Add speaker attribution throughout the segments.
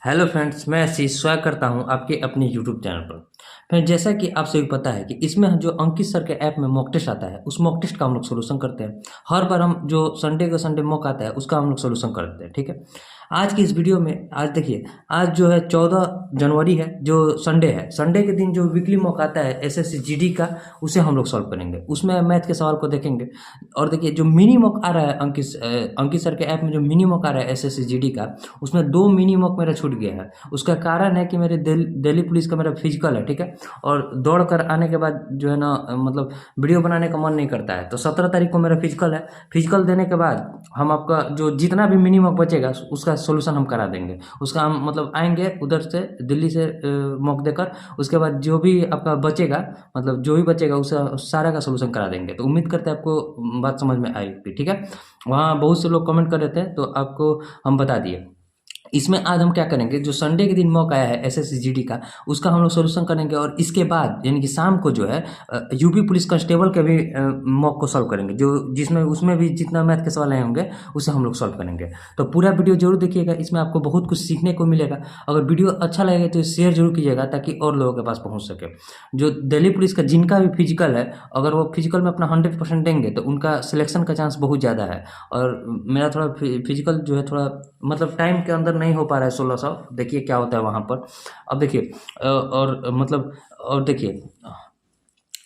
Speaker 1: Hello friends, मैं आशीष स्वागत करता हूं आपके अपने यूट्यूब चैनल पर। फ्रेंड्स, जैसा कि आप सभी पता है कि इसमें जो अंकित सर के ऐप में मॉक टेस्ट आता है, उस मॉक टेस्ट का हम लोग सोल्यूशन करते हैं। हर बार हम जो संडे का संडे मॉक आता है उसका हम लोग सोल्यूशन करते हैं। ठीक है, आज की इस वीडियो में आज देखिए, आज जो है 14 जनवरी है, जो संडे है। संडे के दिन जो वीकली मॉक आता है एसएससी जीडी का, उसे हम लोग सॉल्व करेंगे। उसमें मैथ के सवाल को देखेंगे। और देखिए, जो मिनी मॉक आ रहा है अंकित सर के ऐप में, जो मिनी मॉक आ रहा है एसएससी जीडी का, उसमें 2 मिनी मॉक मेरा छूट गया है। उसका कारण है कि मेरे दिल्ली पुलिस का मेरा फिजिकल है। ठीक है, और दौड़ कर आने के बाद जो है ना, मतलब वीडियो बनाने का मन नहीं करता है। तो 17 तारीख को मेरा फिजिकल है। फिजिकल देने के बाद हम आपका जो जितना भी मिनी मॉक बचेगा उसका सोल्यूशन हम करा देंगे। उसका हम मतलब आएंगे उधर से, दिल्ली से मॉक देकर। उसके बाद जो भी आपका बचेगा, मतलब जो भी बचेगा उसका सारा का सोल्यूशन करा देंगे। तो उम्मीद करते हैं आपको बात समझ में आएगी। ठीक है, वहाँ बहुत से लोग कमेंट कर रहे थे तो आपको हम बता दिए। इसमें आज हम क्या करेंगे, जो संडे के दिन मॉक आया है एसएससी जीडी का, उसका हम लोग सोल्यूशन करेंगे। और इसके बाद यानी कि शाम को जो है यूपी पुलिस कांस्टेबल के भी मॉक को सॉल्व करेंगे, जो जिसमें उसमें भी जितना मैथ के सवाल आए होंगे उसे हम लोग सॉल्व करेंगे। तो पूरा वीडियो जरूर देखिएगा, इसमें आपको बहुत कुछ सीखने को मिलेगा। अगर वीडियो अच्छा लगेगा तो शेयर जरूर कीजिएगा ताकि और लोगों के पास पहुँच सके। जो दिल्ली पुलिस का जिनका भी फिजिकल है, अगर वो फिजिकल में अपना 100% देंगे तो उनका सिलेक्शन का चांस बहुत ज़्यादा है। और मेरा थोड़ा फिजिकल जो है थोड़ा मतलब टाइम के अंदर नहीं हो पा रहा है 1600। देखिए क्या होता है वहाँ पर। अब देखिए और मतलब और देखिए,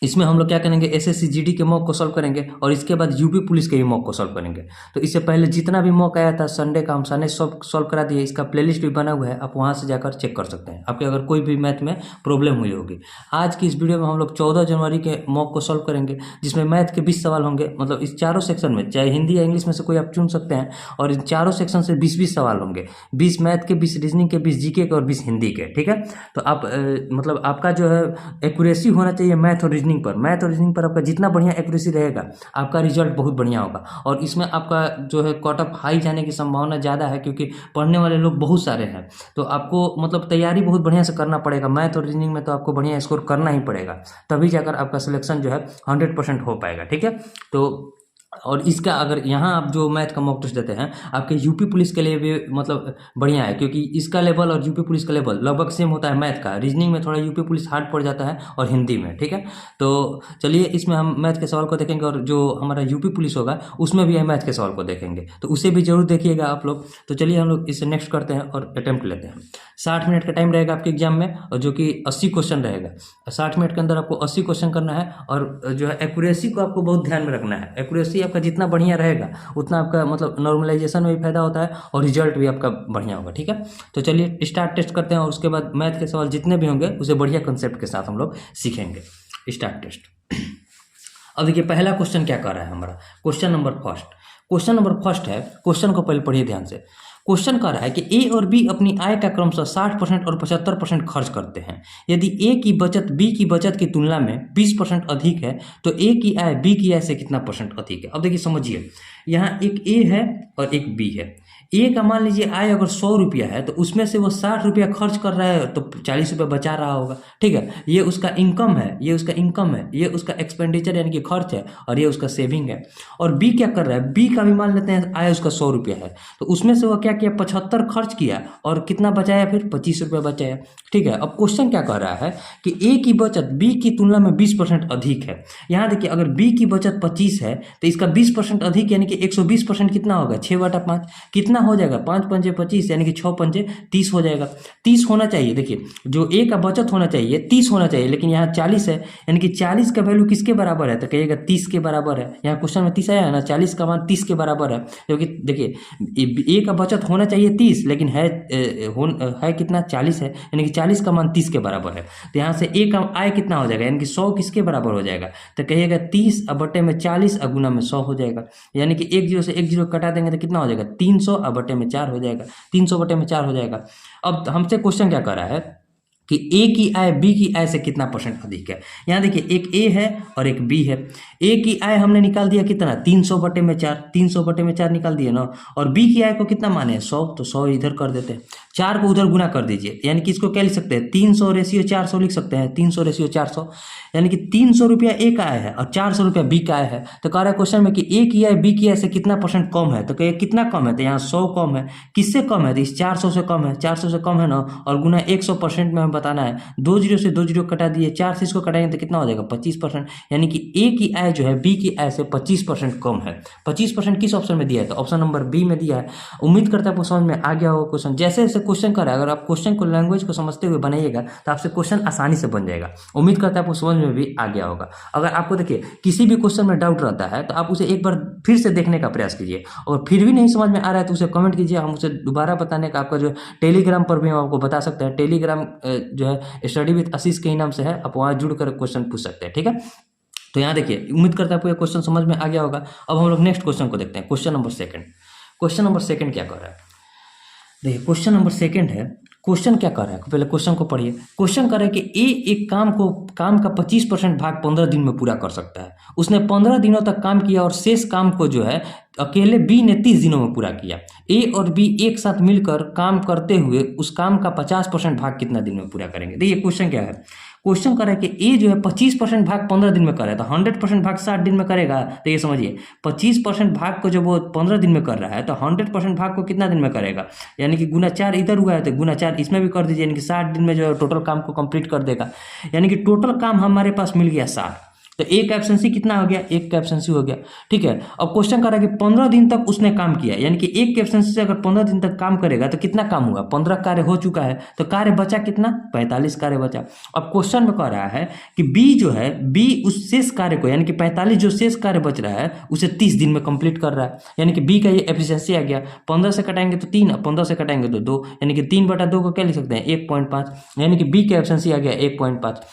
Speaker 1: इसमें हम लोग क्या करेंगे, एसएससी जीडी के मॉक को सॉल्व करेंगे और इसके बाद यूपी पुलिस के भी मॉक को सॉल्व करेंगे। तो इससे पहले जितना भी मॉक आया था संडे का, हम सारे सॉल्व करा दिए। इसका प्लेलिस्ट भी बना हुआ है, आप वहां से जाकर चेक कर सकते हैं, आपके अगर कोई भी मैथ में प्रॉब्लम हुई होगी। आज की इस वीडियो में हम लोग 14 जनवरी के मॉक को सॉल्व करेंगे, जिसमें मैथ के 20 सवाल होंगे। मतलब इस चारों सेक्शन में, चाहे हिंदी या इंग्लिश में से कोई आप चुन सकते हैं, और इन चारों सेक्शन से 20-20 सवाल होंगे। 20 मैथ के, 20 रीजनिंग के, 20 जीके के और 20 हिंदी के। ठीक है, तो आप मतलब आपका जो है एक्यूरेसी होना चाहिए मैथ और रीजनिंग पर। मैथ और रीजनिंग पर आपका जितना बढ़िया एक्यूरेसी रहेगा, आपका रिजल्ट बहुत बढ़िया होगा। और इसमें आपका जो है कट ऑफ हाई जाने की संभावना ज़्यादा है, क्योंकि पढ़ने वाले लोग बहुत सारे हैं। तो आपको मतलब तैयारी बहुत बढ़िया से करना पड़ेगा। मैथ और रीजनिंग में तो आपको बढ़िया स्कोर करना ही पड़ेगा, तभी जाकर आपका सिलेक्शन जो है 100% हो पाएगा। ठीक है, तो और इसका अगर यहाँ आप जो मैथ का मॉक टेस्ट देते हैं, आपके यूपी पुलिस के लिए भी मतलब बढ़िया है, क्योंकि इसका लेवल और यूपी पुलिस का लेवल लगभग सेम होता है। मैथ का, रीजनिंग में थोड़ा यूपी पुलिस हार्ड पड़ जाता है और हिंदी में। ठीक है, तो चलिए इसमें हम मैथ के सवाल को देखेंगे, और जो हमारा यूपी पुलिस होगा उसमें भी हम मैथ के सवाल को देखेंगे। तो उसे भी जरूर देखिएगा आप लोग। तो चलिए हम लोग इसे नेक्स्ट करते हैं और अटेम्प्ट लेते हैं। 60 मिनट का टाइम रहेगा आपके एग्जाम में, और जो कि 80 क्वेश्चन रहेगा। 60 मिनट के अंदर आपको 80 क्वेश्चन करना है। और जो है एक्यूरेसी को आपको बहुत ध्यान में रखना है। एक्यूरेसी आपका जितना बढ़िया रहेगा उतना आपका मतलब नॉर्मलाइजेशन में भी फायदा होता है और रिजल्ट भी आपका बढ़िया होगा। ठीक है, तो चलिए स्टार्ट टेस्ट करते हैं, और उसके बाद मैथ के सवाल जितने भी होंगे उसे बढ़िया कंसेप्ट के साथ हम लोग सीखेंगे। Start test. अब देखिए पहला क्वेश्चन क्या कर रहा है हमारा, क्वेश्चन नंबर फर्स्ट है। क्वेश्चन को पहले पढ़िए ध्यान से। क्वेश्चन कह रहा है कि ए और बी अपनी आय का क्रमशः 60% और 75% खर्च करते हैं। यदि ए की बचत बी की बचत की तुलना में 20% अधिक है, तो ए की आय बी की आय से कितना परसेंट अधिक है। अब देखिए समझिए, यहाँ एक ए है और एक बी है। ए का मान लीजिए आय अगर 100 रुपया है, तो उसमें से वो 60 रुपया खर्च कर रहा है, तो 40 रुपया बचा रहा होगा। ठीक है, ये उसका इनकम है, ये उसका एक्सपेंडिचर यानी कि खर्च है, और ये उसका सेविंग है। और बी क्या कर रहा है, बी का भी मान लेते हैं आय उसका 100 रुपया है, तो उसमें से वो क्या किया, 75 खर्च किया और कितना बचाया, फिर 25 रुपया बचाया। ठीक है, अब क्वेश्चन क्या कह रहा है कि ए की बचत बी की तुलना में 20% अधिक है। यहाँ देखिए, अगर बी की बचत 25 है तो इसका 20% अधिक यानी कि 120% कितना होगा, 6/5 कितना हो जाएगा, 5 पंजे 25 यानी कि 6 पंजे 30 हो जाएगा। 30 होना चाहिए। देखिए, जो ए का बचत होना चाहिए 30 होना चाहिए, लेकिन यहाँ 40 है, यानी कि 40 का वैल्यू किसके बराबर है, तो कहिएगा 30 के बराबर है। यहाँ क्वेश्चन में 30 आया है ना, 40 का मान 30 के बराबर है। क्योंकि देखिए ए का बचत होना चाहिए 30, लेकिन है कितना, 40 है, यानी कि 40 का मान 30 के बराबर है। तो यहाँ से ए का आय कितना हो जाएगा, यानी कि 100 किसके बराबर हो जाएगा, तो कहिएगा 30 बटे में 40 गुना में 100 हो जाएगा। यानी कि 1 0 से 1 0 कटा देंगे तो कितना हो जाएगा, 300 बटे में 4 हो जाएगा। 300 बटे में 4 हो जाएगा। अब हमसे क्वेश्चन क्या कर रहा है कि ए की आय बी की आय से कितना परसेंट अधिक है। यहाँ देखिए, एक ए है और एक बी है। ए की आय हमने निकाल दिया कितना, 300 बटे में 4, 300 बटे में 4 निकाल दिया ना। और बी की आय को कितना माने, 100, तो 100 इधर कर देते हैं। 4 को उधर गुना कर दीजिए, यानी कि इसको क्या लिख सकते हैं, 300/400 लिख सकते हैं, 300/400, यानी कि 300 रुपया ए का आया है और 400 रुपया बी का आया है। तो कह रहा है क्वेश्चन में कि ए की आय बी की आय से कितना % कम है, तो कहिए कितना कम है, तो यहाँ 100 कम है। किससे कम है, तो इस 400 से कम है, 400 से कम है ना, और गुना 100% में हमें बताना है। 2 जीरो से 2 जीरो कटा दिए, 4 से इसको कटाएंगे तो कितना हो जाएगा, 25%, यानी कि ए की आय जो है बी की आय से 25% कम है। 25% किस ऑप्शन में दिया है, तो ऑप्शन नंबर बी में दिया है। उम्मीद करता है आपको समझ में आ गया होगा क्वेश्चन। जैसे जैसे क्वेश्चन कर रहा है, अगर आप क्वेश्चन को लैंग्वेज को समझते हुए बनाइएगा तो आपसे क्वेश्चन आसानी से बन जाएगा। उम्मीद करता है आपको समझ में भी आ गया होगा। अगर आपको देखिए किसी भी क्वेश्चन में डाउट रहता है तो आप उसे एक बार फिर से देखने का प्रयास कीजिए, और फिर भी नहीं समझ में आ रहा है तो उसे कमेंट कीजिए, हम उसे दोबारा बताने का आपका जो टेलीग्राम पर भी हम आपको बता सकते हैं। टेलीग्राम जो है स्टडी विद आशीष के ही नाम से है, आप वहाँ जुड़कर क्वेश्चन पूछ सकते हैं, ठीक है। तो यहाँ देखिए, उम्मीद करता है आपको ये क्वेश्चन समझ में आ गया होगा। अब हम लोग नेक्स्ट क्वेश्चन को देखते हैं, question number second. Question number second क्या कर रहा है, देखिए क्वेश्चन नंबर सेकंड है। क्वेश्चन क्या कर रहा है, पहले क्वेश्चन को पढ़िए। क्वेश्चन कर रहा है कि ए एक काम का 25% भाग 15 दिन में पूरा कर सकता है। उसने 15 दिनों तक काम किया और शेष काम को जो है अकेले बी ने 30 दिनों में पूरा किया। ए और बी एक साथ मिलकर काम करते हुए उस काम का 50% भाग कितना दिन में पूरा करेंगे। देखिए क्वेश्चन क्या है, क्वेश्चन कर रहा है कि ए जो है 25% भाग 15 दिन में कर रहा है, तो 100% भाग 60 दिन में करेगा। तो ये समझिए 25% भाग को जब वो 15 दिन में कर रहा है तो 100% भाग को कितना दिन में करेगा, यानी कि गुना 4 इधर हुआ है तो गुना 4 इसमें भी कर दीजिए, यानी कि 60 दिन में जो है टोटल काम को कंप्लीट कर देगा। यानी कि टोटल काम हमारे पास मिल गया 60। तो एक एब्सेंसी कितना हो गया, एक का एब्सेंसी हो गया, ठीक है। अब क्वेश्चन कर रहा है कि 15 दिन तक उसने काम किया, यानी कि एक के एब्सेंसी से अगर 15 दिन तक काम करेगा तो कितना काम हुआ, 15 कार्य हो चुका है, तो कार्य बचा कितना, 45 कार्य बचा। अब क्वेश्चन में कह रहा है कि बी जो है, बी उस शेष कार्य को, यानी कि 45 जो शेष कार्य बच रहा है उसे 30 दिन में कंप्लीट कर रहा है। यानी कि बी का ये एफिशिएंसी आ गया। 15 से कटाएंगे तो 3, 15 से कटाएंगे तो 2, यानी कि 3/2 को क्या लिख सकते हैं, 1.5, यानी कि बी का एफिशिएंसी आ गया 1.5।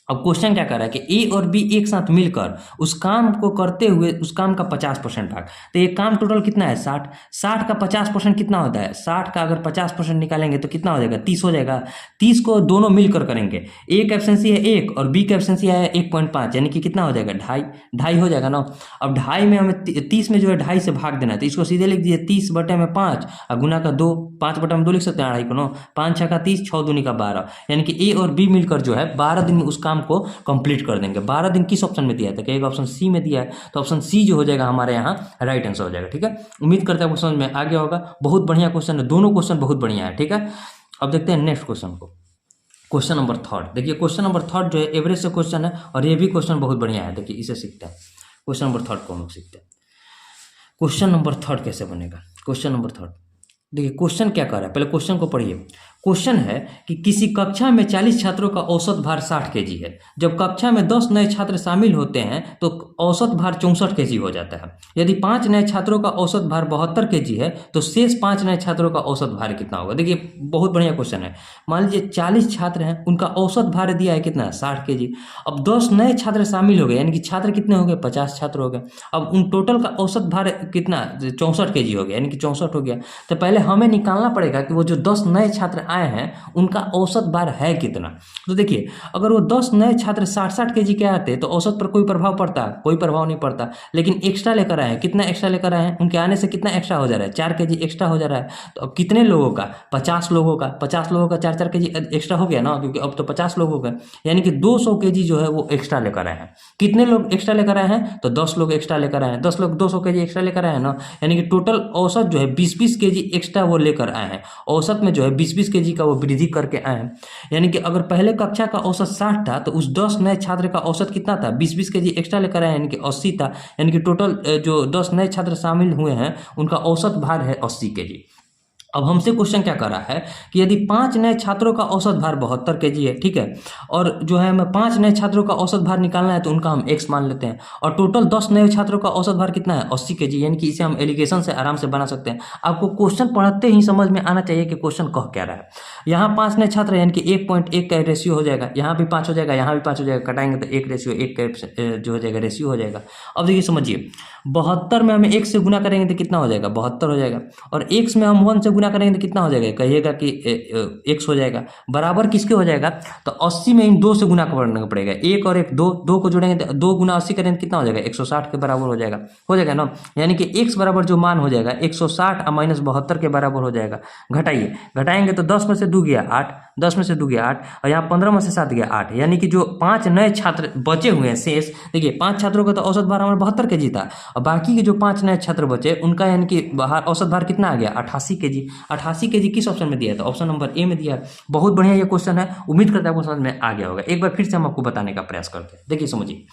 Speaker 1: अब क्वेश्चन क्या कर रहा है कि ए और बी एक साथ मिलकर उस काम को करते हुए उस काम का 50% भाग, तो ये काम टोटल कितना है 60। 60 का 50% कितना होता है, 60 का अगर 50% निकालेंगे तो कितना हो जाएगा, 30 हो जाएगा। 30 को दोनों मिलकर करेंगे, ए का एफिशिएंसी है 1 और बी का एफिशिएंसी है 1.5, यानी कि कितना हो जाएगा, 2.5 हो जाएगा ना। अब 2.5 में हमें 30 में जो है 2.5 से भाग देना है, तो इसको सीधे लिख दीजिए 30/5 और गुना का 2, 5/2 लिख सकते हैं 2.5 को, 9 5 6 का 30, 6 दूनी का 12, यानी कि ए और बी मिलकर जो है 12 दिन में उस काम को कंप्लीट कर देंगे। 12 दिन किस ऑप्शन में दिया है, तो कहेगा ऑप्शन सी में दिया है, तो ऑप्शन सी जो हो जाएगा हमारे यहाँ राइट आंसर हो जाएगा, ठीक है। उम्मीद करते हैं आपको समझ में आ गया होगा। बहुत बढ़िया क्वेश्चन है, दोनों क्वेश्चन बहुत बढ़िया है, ठीक है। अब देखते हैं नेक्स्ट क्वेश्चन को, क्वेश्चन नंबर थर्ड। देखिए क्वेश्चन नंबर थर्ड जो है एवरेज से क्वेश्चन है और ये भी क्वेश्चन बहुत बढ़िया है। देखिए इसे सीखते हैं, क्वेश्चन नंबर थर्ड को हम लोग सीखते हैं। क्वेश्चन नंबर थर्ड कैसे बनेगा, क्वेश्चन नंबर थर्ड देखिए क्वेश्चन क्या कर रहा है, पहले क्वेश्चन को पढ़िए। क्वेश्चन है कि किसी कक्षा में 40 छात्रों का औसत भार 60 kg है। जब कक्षा में 10 नए छात्र शामिल होते हैं तो औसत भार 64 kg हो जाता है। यदि 5 नए छात्रों का औसत भार 72 kg है तो शेष 5 नए छात्रों का औसत भार कितना होगा। देखिए बहुत बढ़िया क्वेश्चन है। मान लीजिए 40 छात्र हैं, उनका औसत भार दिया है कितना, 60 kg। अब 10 नए छात्र शामिल हो गए, यानी कि छात्र कितने हो गए, 50 छात्र हो गए। अब उन टोटल का औसत भार कितना, 64 kg हो गया, यानी कि 64 हो गया। तो पहले हमें निकालना पड़ेगा कि वो जो 10 नए छात्र आए हैं उनका औसत भार है कितना। तो देखिए अगर वो 10 नए छात्र 60-60 kg के आते तो औसत पर कोई प्रभाव पड़ता, कोई प्रभाव नहीं पड़ता। लेकिन एक्स्ट्रा लेकर आए हैं, कितना एक्स्ट्रा लेकर आए हैं, उनके आने से कितना एक्स्ट्रा हो जा रहा है, 4 kg एक्स्ट्रा हो जा रहा है। तो अब कितने लोगों का, 50 लोगों का, 50 लोगों का 4-4 kg एक्स्ट्रा हो गया ना, क्योंकि अब तो 50 लोग हो गए, यानी कि 200 kg जो है वो एक्स्ट्रा लेकर आए हैं। कितने लोग एक्स्ट्रा लेकर आए हैं, तो 10 लोग एक्स्ट्रा लेकर आए हैं। 10 लोग 200 kg एक्स्ट्रा लेकर आए हैं ना, यानी कि टोटल औसत जो है 20-20 kg एक्स्ट्रा वो लेकर आए हैं। औसत में जो है 20-20 kg का वो वृद्धि करके आए हैं। यानी कि अगर पहले कक्षा का औसत 60 था तो उस 10 नए छात्र का औसत कितना था, 20-20 kg एक्स्ट्रा लेकर आए, यानी कि 80 था। यानी कि टोटल जो 10 नए छात्र शामिल हुए हैं उनका औसत भार है 80 kg। अब हमसे क्वेश्चन क्या कर रहा है कि यदि 5 नए छात्रों का औसत भार 72 kg है, ठीक है, और जो है हमें 5 नए छात्रों का औसत भार निकालना है तो उनका हम x मान लेते हैं, और टोटल 10 नए छात्रों का औसत भार कितना है, 80 kg, यानी कि इसे हम एलिगेशन से आराम से बना सकते हैं। आपको क्वेश्चन पढ़ते ही समझ में आना चाहिए कि क्वेश्चन कह क्या रहा है। यहाँ 5 नए छात्र यानी कि 1.1 का रेशियो हो जाएगा, यहाँ भी 5 हो जाएगा, यहाँ भी 5 हो जाएगा, कटाएंगे तो 1:1 का जो हो जाएगा रेशियो हो जाएगा। अब देखिए समझिए 72 में हमें 1 से गुना करेंगे तो कितना हो जाएगा, 72 हो जाएगा, और x में हम 1 से गुना करेंगे तो कितना हो जाएगा, कहिएगा कि x हो जाएगा, बराबर किसके हो जाएगा, तो 80 में इन 2 से गुना करना पड़ेगा, 1 और 1 2, 2 को जोड़ेंगे तो 2 गुना 80 करेंगे तो कितना हो जाएगा, 160 के बराबर हो जाएगा ना। यानी कि x बराबर जो मान हो जाएगा 160 और -72 के बराबर हो जाएगा। घटाइए, घटाएंगे तो 10 में से 2 गया 8, 10 में से 2 गया 8, और यहाँ 15 में से 7 गया 8, यानी कि जो 5 नए छात्र बचे हुए हैं शेष, देखिए 5 छात्रों का तो औसत भार हमारा 72 के जी था, और बाकी के जो 5 नए छात्र बचे उनका यानी कि बाहर औसत भार कितना आ गया, 88 के जी। 88 के जी किस ऑप्शन में दिया है, तो ऑप्शन नंबर ए में दिया है। बहुत बढ़िया ये क्वेश्चन है, उम्मीद करता है आपको समझ में आ गया होगा। एक बार फिर से हम आपको बताने का प्रयास करते हैं, देखिए समझिए।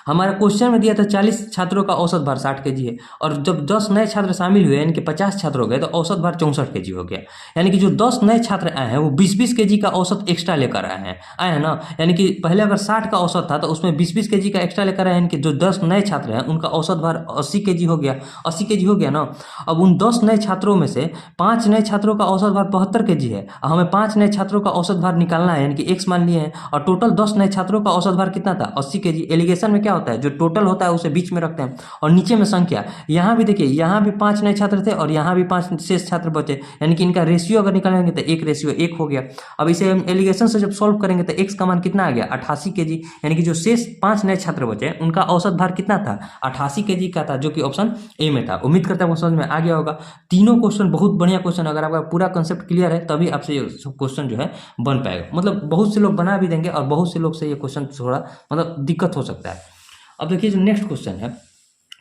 Speaker 1: हमारा क्वेश्चन में दिया था 40 छात्रों का औसत भार 60 के जी है, और जब 10 नए छात्र शामिल हुए यानी कि 50 छात्र हो गए तो औसत भार 64 के जी हो गया। यानी कि जो 10 नए छात्र आए हैं वो 20-20 के जी का औसत एक्स्ट्रा लेकर आए हैं ना। यानी कि पहले अगर 60 का औसत था तो उसमें 20-20 के जी का एक्स्ट्रा लेकर आए, यानी कि जो 10 नए छात्र हैं उनका औसत भार 80 के जी हो गया, 80 के जी हो गया ना। अब उन 10 नए छात्रों में से 5 नए छात्रों का औसत भार 72 के जी है, हमें 5 नए छात्रों का औसत भार निकालना है, यानी कि x मान लिए हैं, और टोटल 10 नए छात्रों का औसत भार कितना था, 80 के जी। एलिगेशन में क्या होता है, जो टोटल होता है उसे बीच में रखते हैं और नीचे में संख्या। यहाँ भी देखिए, यहाँ भी 5 नए छात्र थे और यहाँ भी 5 शेष छात्र बचे, यानी कि इनका रेशियो अगर निकालेंगे तो 1:1 हो गया। अब इसे हम एलिगेशन से जब सॉल्व करेंगे तो x का मान कितना आ गया, 88 के जी। यानी कि जो शेष 5 नए छात्र बचे उनका औसत भार कितना था, 88 के जी का था, जो कि ऑप्शन ए में था। उम्मीद करता हूँ समझ में आ गया होगा। तीनों क्वेश्चन बहुत बढ़िया क्वेश्चन, अगर आपका पूरा कंसेप्ट क्लियर है तभी आपसे ये क्वेश्चन जो है बन पाएगा। मतलब बहुत से लोग बना भी देंगे और बहुत से लोग से ये क्वेश्चन थोड़ा मतलब दिक्कत हो सकता है। अब देखिए जो नेक्स्ट क्वेश्चन है,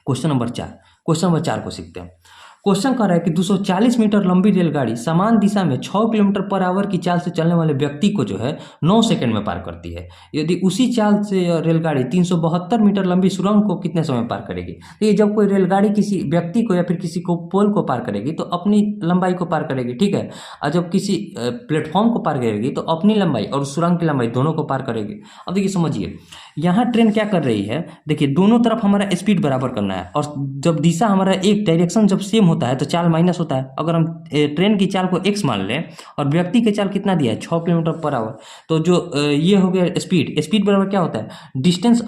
Speaker 1: क्वेश्चन नंबर 4 को सीखते हैं। क्वेश्चन कह रहा है कि 240 मीटर लंबी रेलगाड़ी समान दिशा में 6 किलोमीटर पर आवर की चाल से चलने वाले व्यक्ति को जो है 9 सेकंड में पार करती है। यदि उसी चाल से रेलगाड़ी 372 मीटर लंबी सुरंग को कितने समय में पार करेगी। तो ये जब कोई रेलगाड़ी किसी व्यक्ति को या फिर किसी को पोल को पार करेगी तो अपनी लंबाई को पार करेगी, ठीक है, और जब किसी प्लेटफॉर्म को पार करेगी तो अपनी लंबाई और सुरंग की लंबाई दोनों को पार करेगी। अब देखिए समझिए, यहाँ ट्रेन क्या कर रही है, देखिए दोनों तरफ हमारा स्पीड बराबर करना है, और जब दिशा हमारा एक डायरेक्शन जब सेम होता है तो चाल माइनस होता है। अगर हम ट्रेन की चाल को x मान लें और व्यक्ति की चाल कितना दिया है 6 किलोमीटर पर आवर, तो जो ये हो गया स्पीड बराबर क्या होता है, डिस्टेंस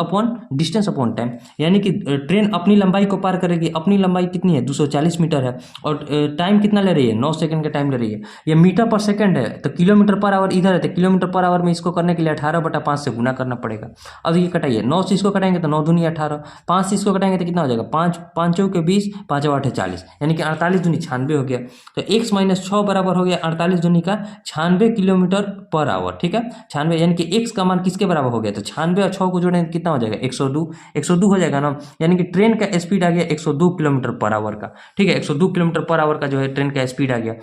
Speaker 1: अपॉन टाइम। यानी कि ट्रेन अपनी लंबाई को पार करेगी, अपनी लंबाई कितनी है 240 मीटर है, और टाइम कितना ले रही है 9 सेकंड का टाइम ले रही है। ये मीटर पर सेकंड है तो किलोमीटर पर आवर इधर है, तो किलोमीटर पर आवर में इसको करने के लिए 18/5 से गुना करना पड़ेगा। अब ये कटाइए, 9 से इसको कटाएंगे तो 9 दूनी 18, 5 से इसको कटाएंगे तो कितना हो जाएगा 5 5 के 20, 5 8 40, यानी कि 48 दूनी 96 हो गया। तो x - 6 बराबर हो गया 48 दूनी का 96 किलोमीटर पर आवर, ठीक है, 96, यानी कि x का मान किसके बराबर हो गया, तो 96 और 6 को जोड़ेंगे तो कितना हो जाएगा 102 हो जाएगा ना। यानी कि ट्रेन का स्पीड आ गया 102 किलोमीटर पर आवर का, ठीक है, 102 किलोमीटर पर आवर का जो है ट्रेन का स्पीड आ गया।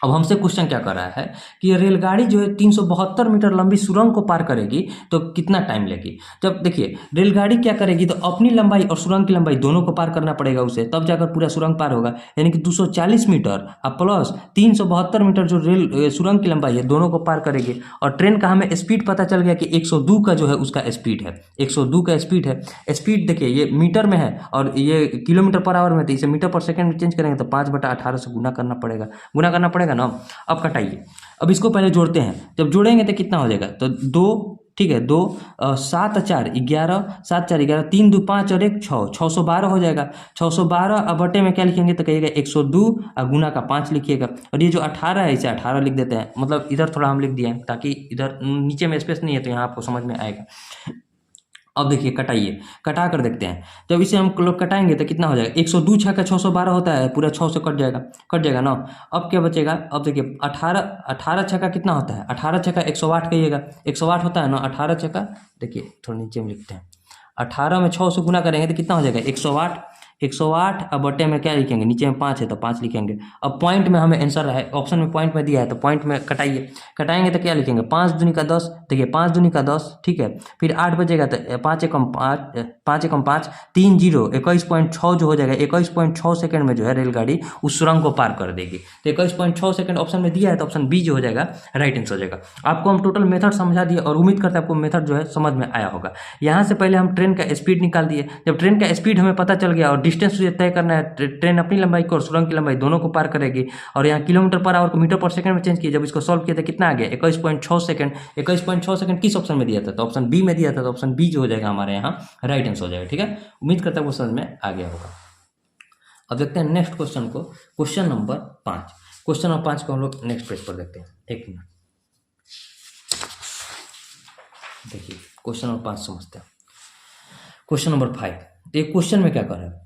Speaker 1: अब हमसे क्वेश्चन क्या कर रहा है कि ये रेलगाड़ी जो है 372 मीटर लंबी सुरंग को पार करेगी तो कितना टाइम लेगी। जब देखिए रेलगाड़ी क्या करेगी, तो अपनी लंबाई और सुरंग की लंबाई दोनों को पार करना पड़ेगा उसे, तब जाकर पूरा सुरंग पार होगा। यानी कि 240 मीटर और प्लस 372 मीटर जो रेल सुरंग की लंबाई है दोनों को पार करेगी। और ट्रेन का हमें स्पीड पता चल गया कि 102 का जो है उसका स्पीड है, 102 का स्पीड है। स्पीड देखिए ये मीटर में है और ये किलोमीटर पर आवर में, तो इसे मीटर पर सेकंड में चेंज करेंगे तो 5/18 से गुना करना पड़ेगा ना। अब कटाइए, अब इसको पहले जोड़ते हैं, जब जोड़ेंगे तो कितना हो जाएगा, तो 2, ठीक है, 2 7 4 11, 7 4 11, 3 2 5 और 1 6, 612 हो जाएगा। 612 अब बटे में क्या लिखेंगे, तो कहिएगा 102 और गुना का 5 लिखिएगा। और ये जो 18 है इसे 18 लिख देते हैं, मतलब इधर थोड़ा हम लिख दिए हैं ताकि इधर नीचे में स्पेस नहीं है तो यहाँ आपको समझ में आएगा। अब देखिए कटाइए, कटा कर देखते हैं, जब इसे हम लोग कटाएंगे तो कितना हो जाएगा, 102 6 का 612 होता है, पूरा 6 से कट जाएगा ना। अब क्या बचेगा, अब देखिए 18 6 का कितना होता है, 18 6 का 108 कहिएगा, 108 होता है ना। 18 6 का देखिए थोड़ा नीचे में लिखते हैं, 18 में 6 से गुना करेंगे तो कितना हो जाएगा 108। अब बटे में क्या लिखेंगे, नीचे में 5 है तो 5 लिखेंगे। अब पॉइंट में हमें आंसर है, ऑप्शन में पॉइंट में दिया है तो पॉइंट में कटाएंगे तो क्या लिखेंगे, 5 दूनी का 10, देखिए 5 दूनी का 10, ठीक है, फिर 8 बचेगा तो 5 एकम 5 3 0 21.6 जो हो जाएगा। 21.6 सेकंड में जो है रेलगाड़ी उस सुरंग को पार कर देगी। तो 21.6 सेकंड ऑप्शन में दिया है तो ऑप्शन बी जो हो जाएगा राइट आंसर हो जाएगा। आपको हम टोटल मेथड समझा दिए और उम्मीद करते हैं आपको मेथड जो है समझ में आया होगा। यहाँ से पहले हम ट्रेन का स्पीड निकाल दिए, जब ट्रेन का स्पीड हमें पता चल गया और डिस्टेंस तय करना है, ट्रेन अपनी लंबाई को और सुरंग की लंबाई दोनों को पार करेगी, और यहाँ किलोमीटर पर आवर को मीटर पर सेकंड में चेंज किया, जब इसको सॉल्व किया था कितना आ गया 21.6 सेकंड। 21.6 सेकंड किस ऑप्शन में दिया था, तो ऑप्शन बी में दिया था, तो ऑप्शन बी जो हो जाएगा हमारे यहाँ राइट आंसर हो जाएगा। ठीक है, उम्मीद करता हूँ वो समझ में आ गया होगा। अब देखते हैं नेक्स्ट क्वेश्चन को, क्वेश्चन नंबर 5। क्वेश्चन नंबर 5 को हम लोग नेक्स्ट पेज पर देखते हैं। एक मिनट, देखिए क्वेश्चन नंबर 5 समझते हैं। क्वेश्चन नंबर 5, एक क्वेश्चन में क्या कर रहा है,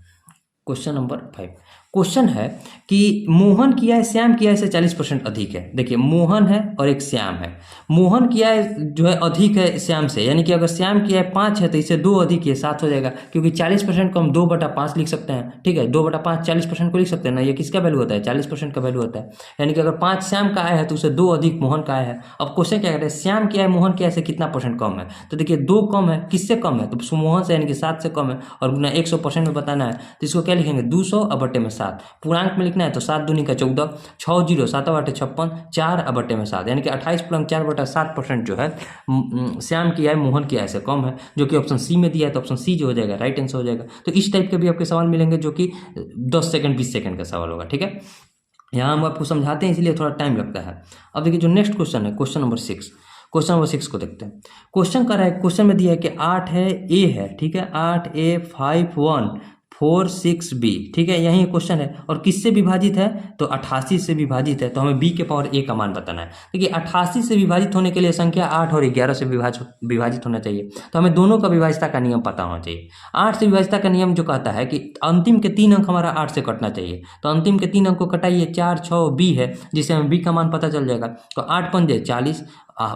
Speaker 1: क्वेश्चन नंबर 5 क्वेश्चन है कि मोहन की आय श्याम की आय से 40% अधिक है। देखिए मोहन है और एक श्याम है। मोहन की आय जो है अधिक है श्याम से, यानी कि अगर श्याम की आय 5 है तो इससे 2 अधिक है 7 हो जाएगा, क्योंकि 40% को हम 2/5 लिख सकते हैं। ठीक है, 2/5 40% को लिख सकते हैं ना, ये किसका वैल्यू होता है, 40% का वैल्यू होता है। यानी कि अगर 5 श्याम का आय है तो उससे 2 अधिक मोहन का आय है। अब क्वेश्चन क्या कहते हैं, श्याम की आय मोहन की आय से कितना % कम है। तो देखिए 2 कम है, किससे कम है, तो मोहन से, यानी कि 7 से कम है, और गुना 100% में बताना है तो इसको क्या लिखेंगे, 200/7। पूर्णांक में लिखना है तो 7 दूनी का 14, 6 0 7/56, 4/7, यानी कि 28+4/7% जो है श्याम की आय मोहन की आय से कम है, जो कि ऑप्शन सी में दिया है। तो ऑप्शन सी जो हो जाएगा राइट आंसर हो जाएगा। तो इस टाइप के भी आपके सवाल मिलेंगे जो कि 10 सेकंड 20 सेकंड का सवाल होगा। ठीक है, यहाँ हम आपको समझाते हैं इसलिए थोड़ा टाइम लगता है। अब देखिए जो नेक्स्ट क्वेश्चन है, क्वेश्चन नंबर 6, क्वेश्चन नंबर 6 को देखते हैं। क्वेश्चन कर रहा है, क्वेश्चन में दिया है कि 8 है, ए है, ठीक है, 8A 5 1 4 6 B, ठीक है, यही क्वेश्चन है। और किससे विभाजित है, तो 88 से विभाजित है। तो हमें B के पावर A का मान बताना है। देखिए 88 से विभाजित होने के लिए संख्या 8 और 11 से विभाजित होना चाहिए। तो हमें दोनों का विभाजिता का नियम पता होना चाहिए। 8 से विभाजिता का नियम जो कहता है कि अंतिम के 3 अंक हमारा 8 से कटना चाहिए। तो अंतिम के 3 अंक को कटाइए, 4 6 B है, जिससे हमें B का मान पता चल जाएगा। तो 8 पंजे 40,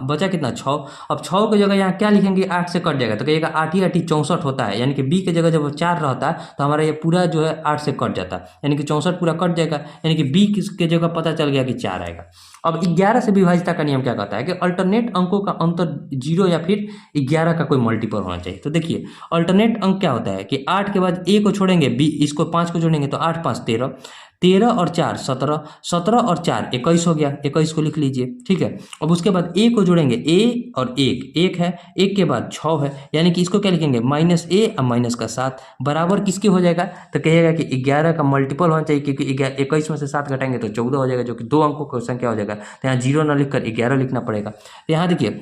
Speaker 1: बचा कितना 6। अब 6 की जगह यहाँ क्या लिखेंगे, 8 से कट जाएगा तो कहिएगा 8 ही 8 64 होता है, यानी कि B की जगह जब 4 रहता है तो हमारा ये पूरा जो है 8 से कट जाता है, यानी कि 64 पूरा कट जाएगा, यानी कि B की जगह पता चल गया कि 4 आएगा। अब 11 से विभाजिता का नियम क्या कहता है कि अल्टरनेट अंकों का अंतर 0 या फिर 11 का कोई मल्टीपल होना चाहिए। तो देखिए अल्टरनेट अंक क्या होता है कि 8 के बाद A को छोड़ेंगे, B इसको 5 को जोड़ेंगे तो 8 5 13, 13 और 4 17, 17 और 4 21 हो गया, 21 को लिख लीजिए। ठीक है, अब उसके बाद A को जोड़ेंगे, A और 1 है, 1 के बाद 6 है, यानी कि इसको क्या लिखेंगे, -A और माइनस का 7 बराबर किसके हो जाएगा, तो कहिएगा कि 11 का मल्टीपल होना चाहिए, क्योंकि 21 में से 7 घटाएंगे तो 14 हो जाएगा, जो कि 2 अंकों का संख्या हो जाएगा। तो यहाँ 0 ना लिखकर 11 लिखना पड़ेगा। तो यहाँ देखिए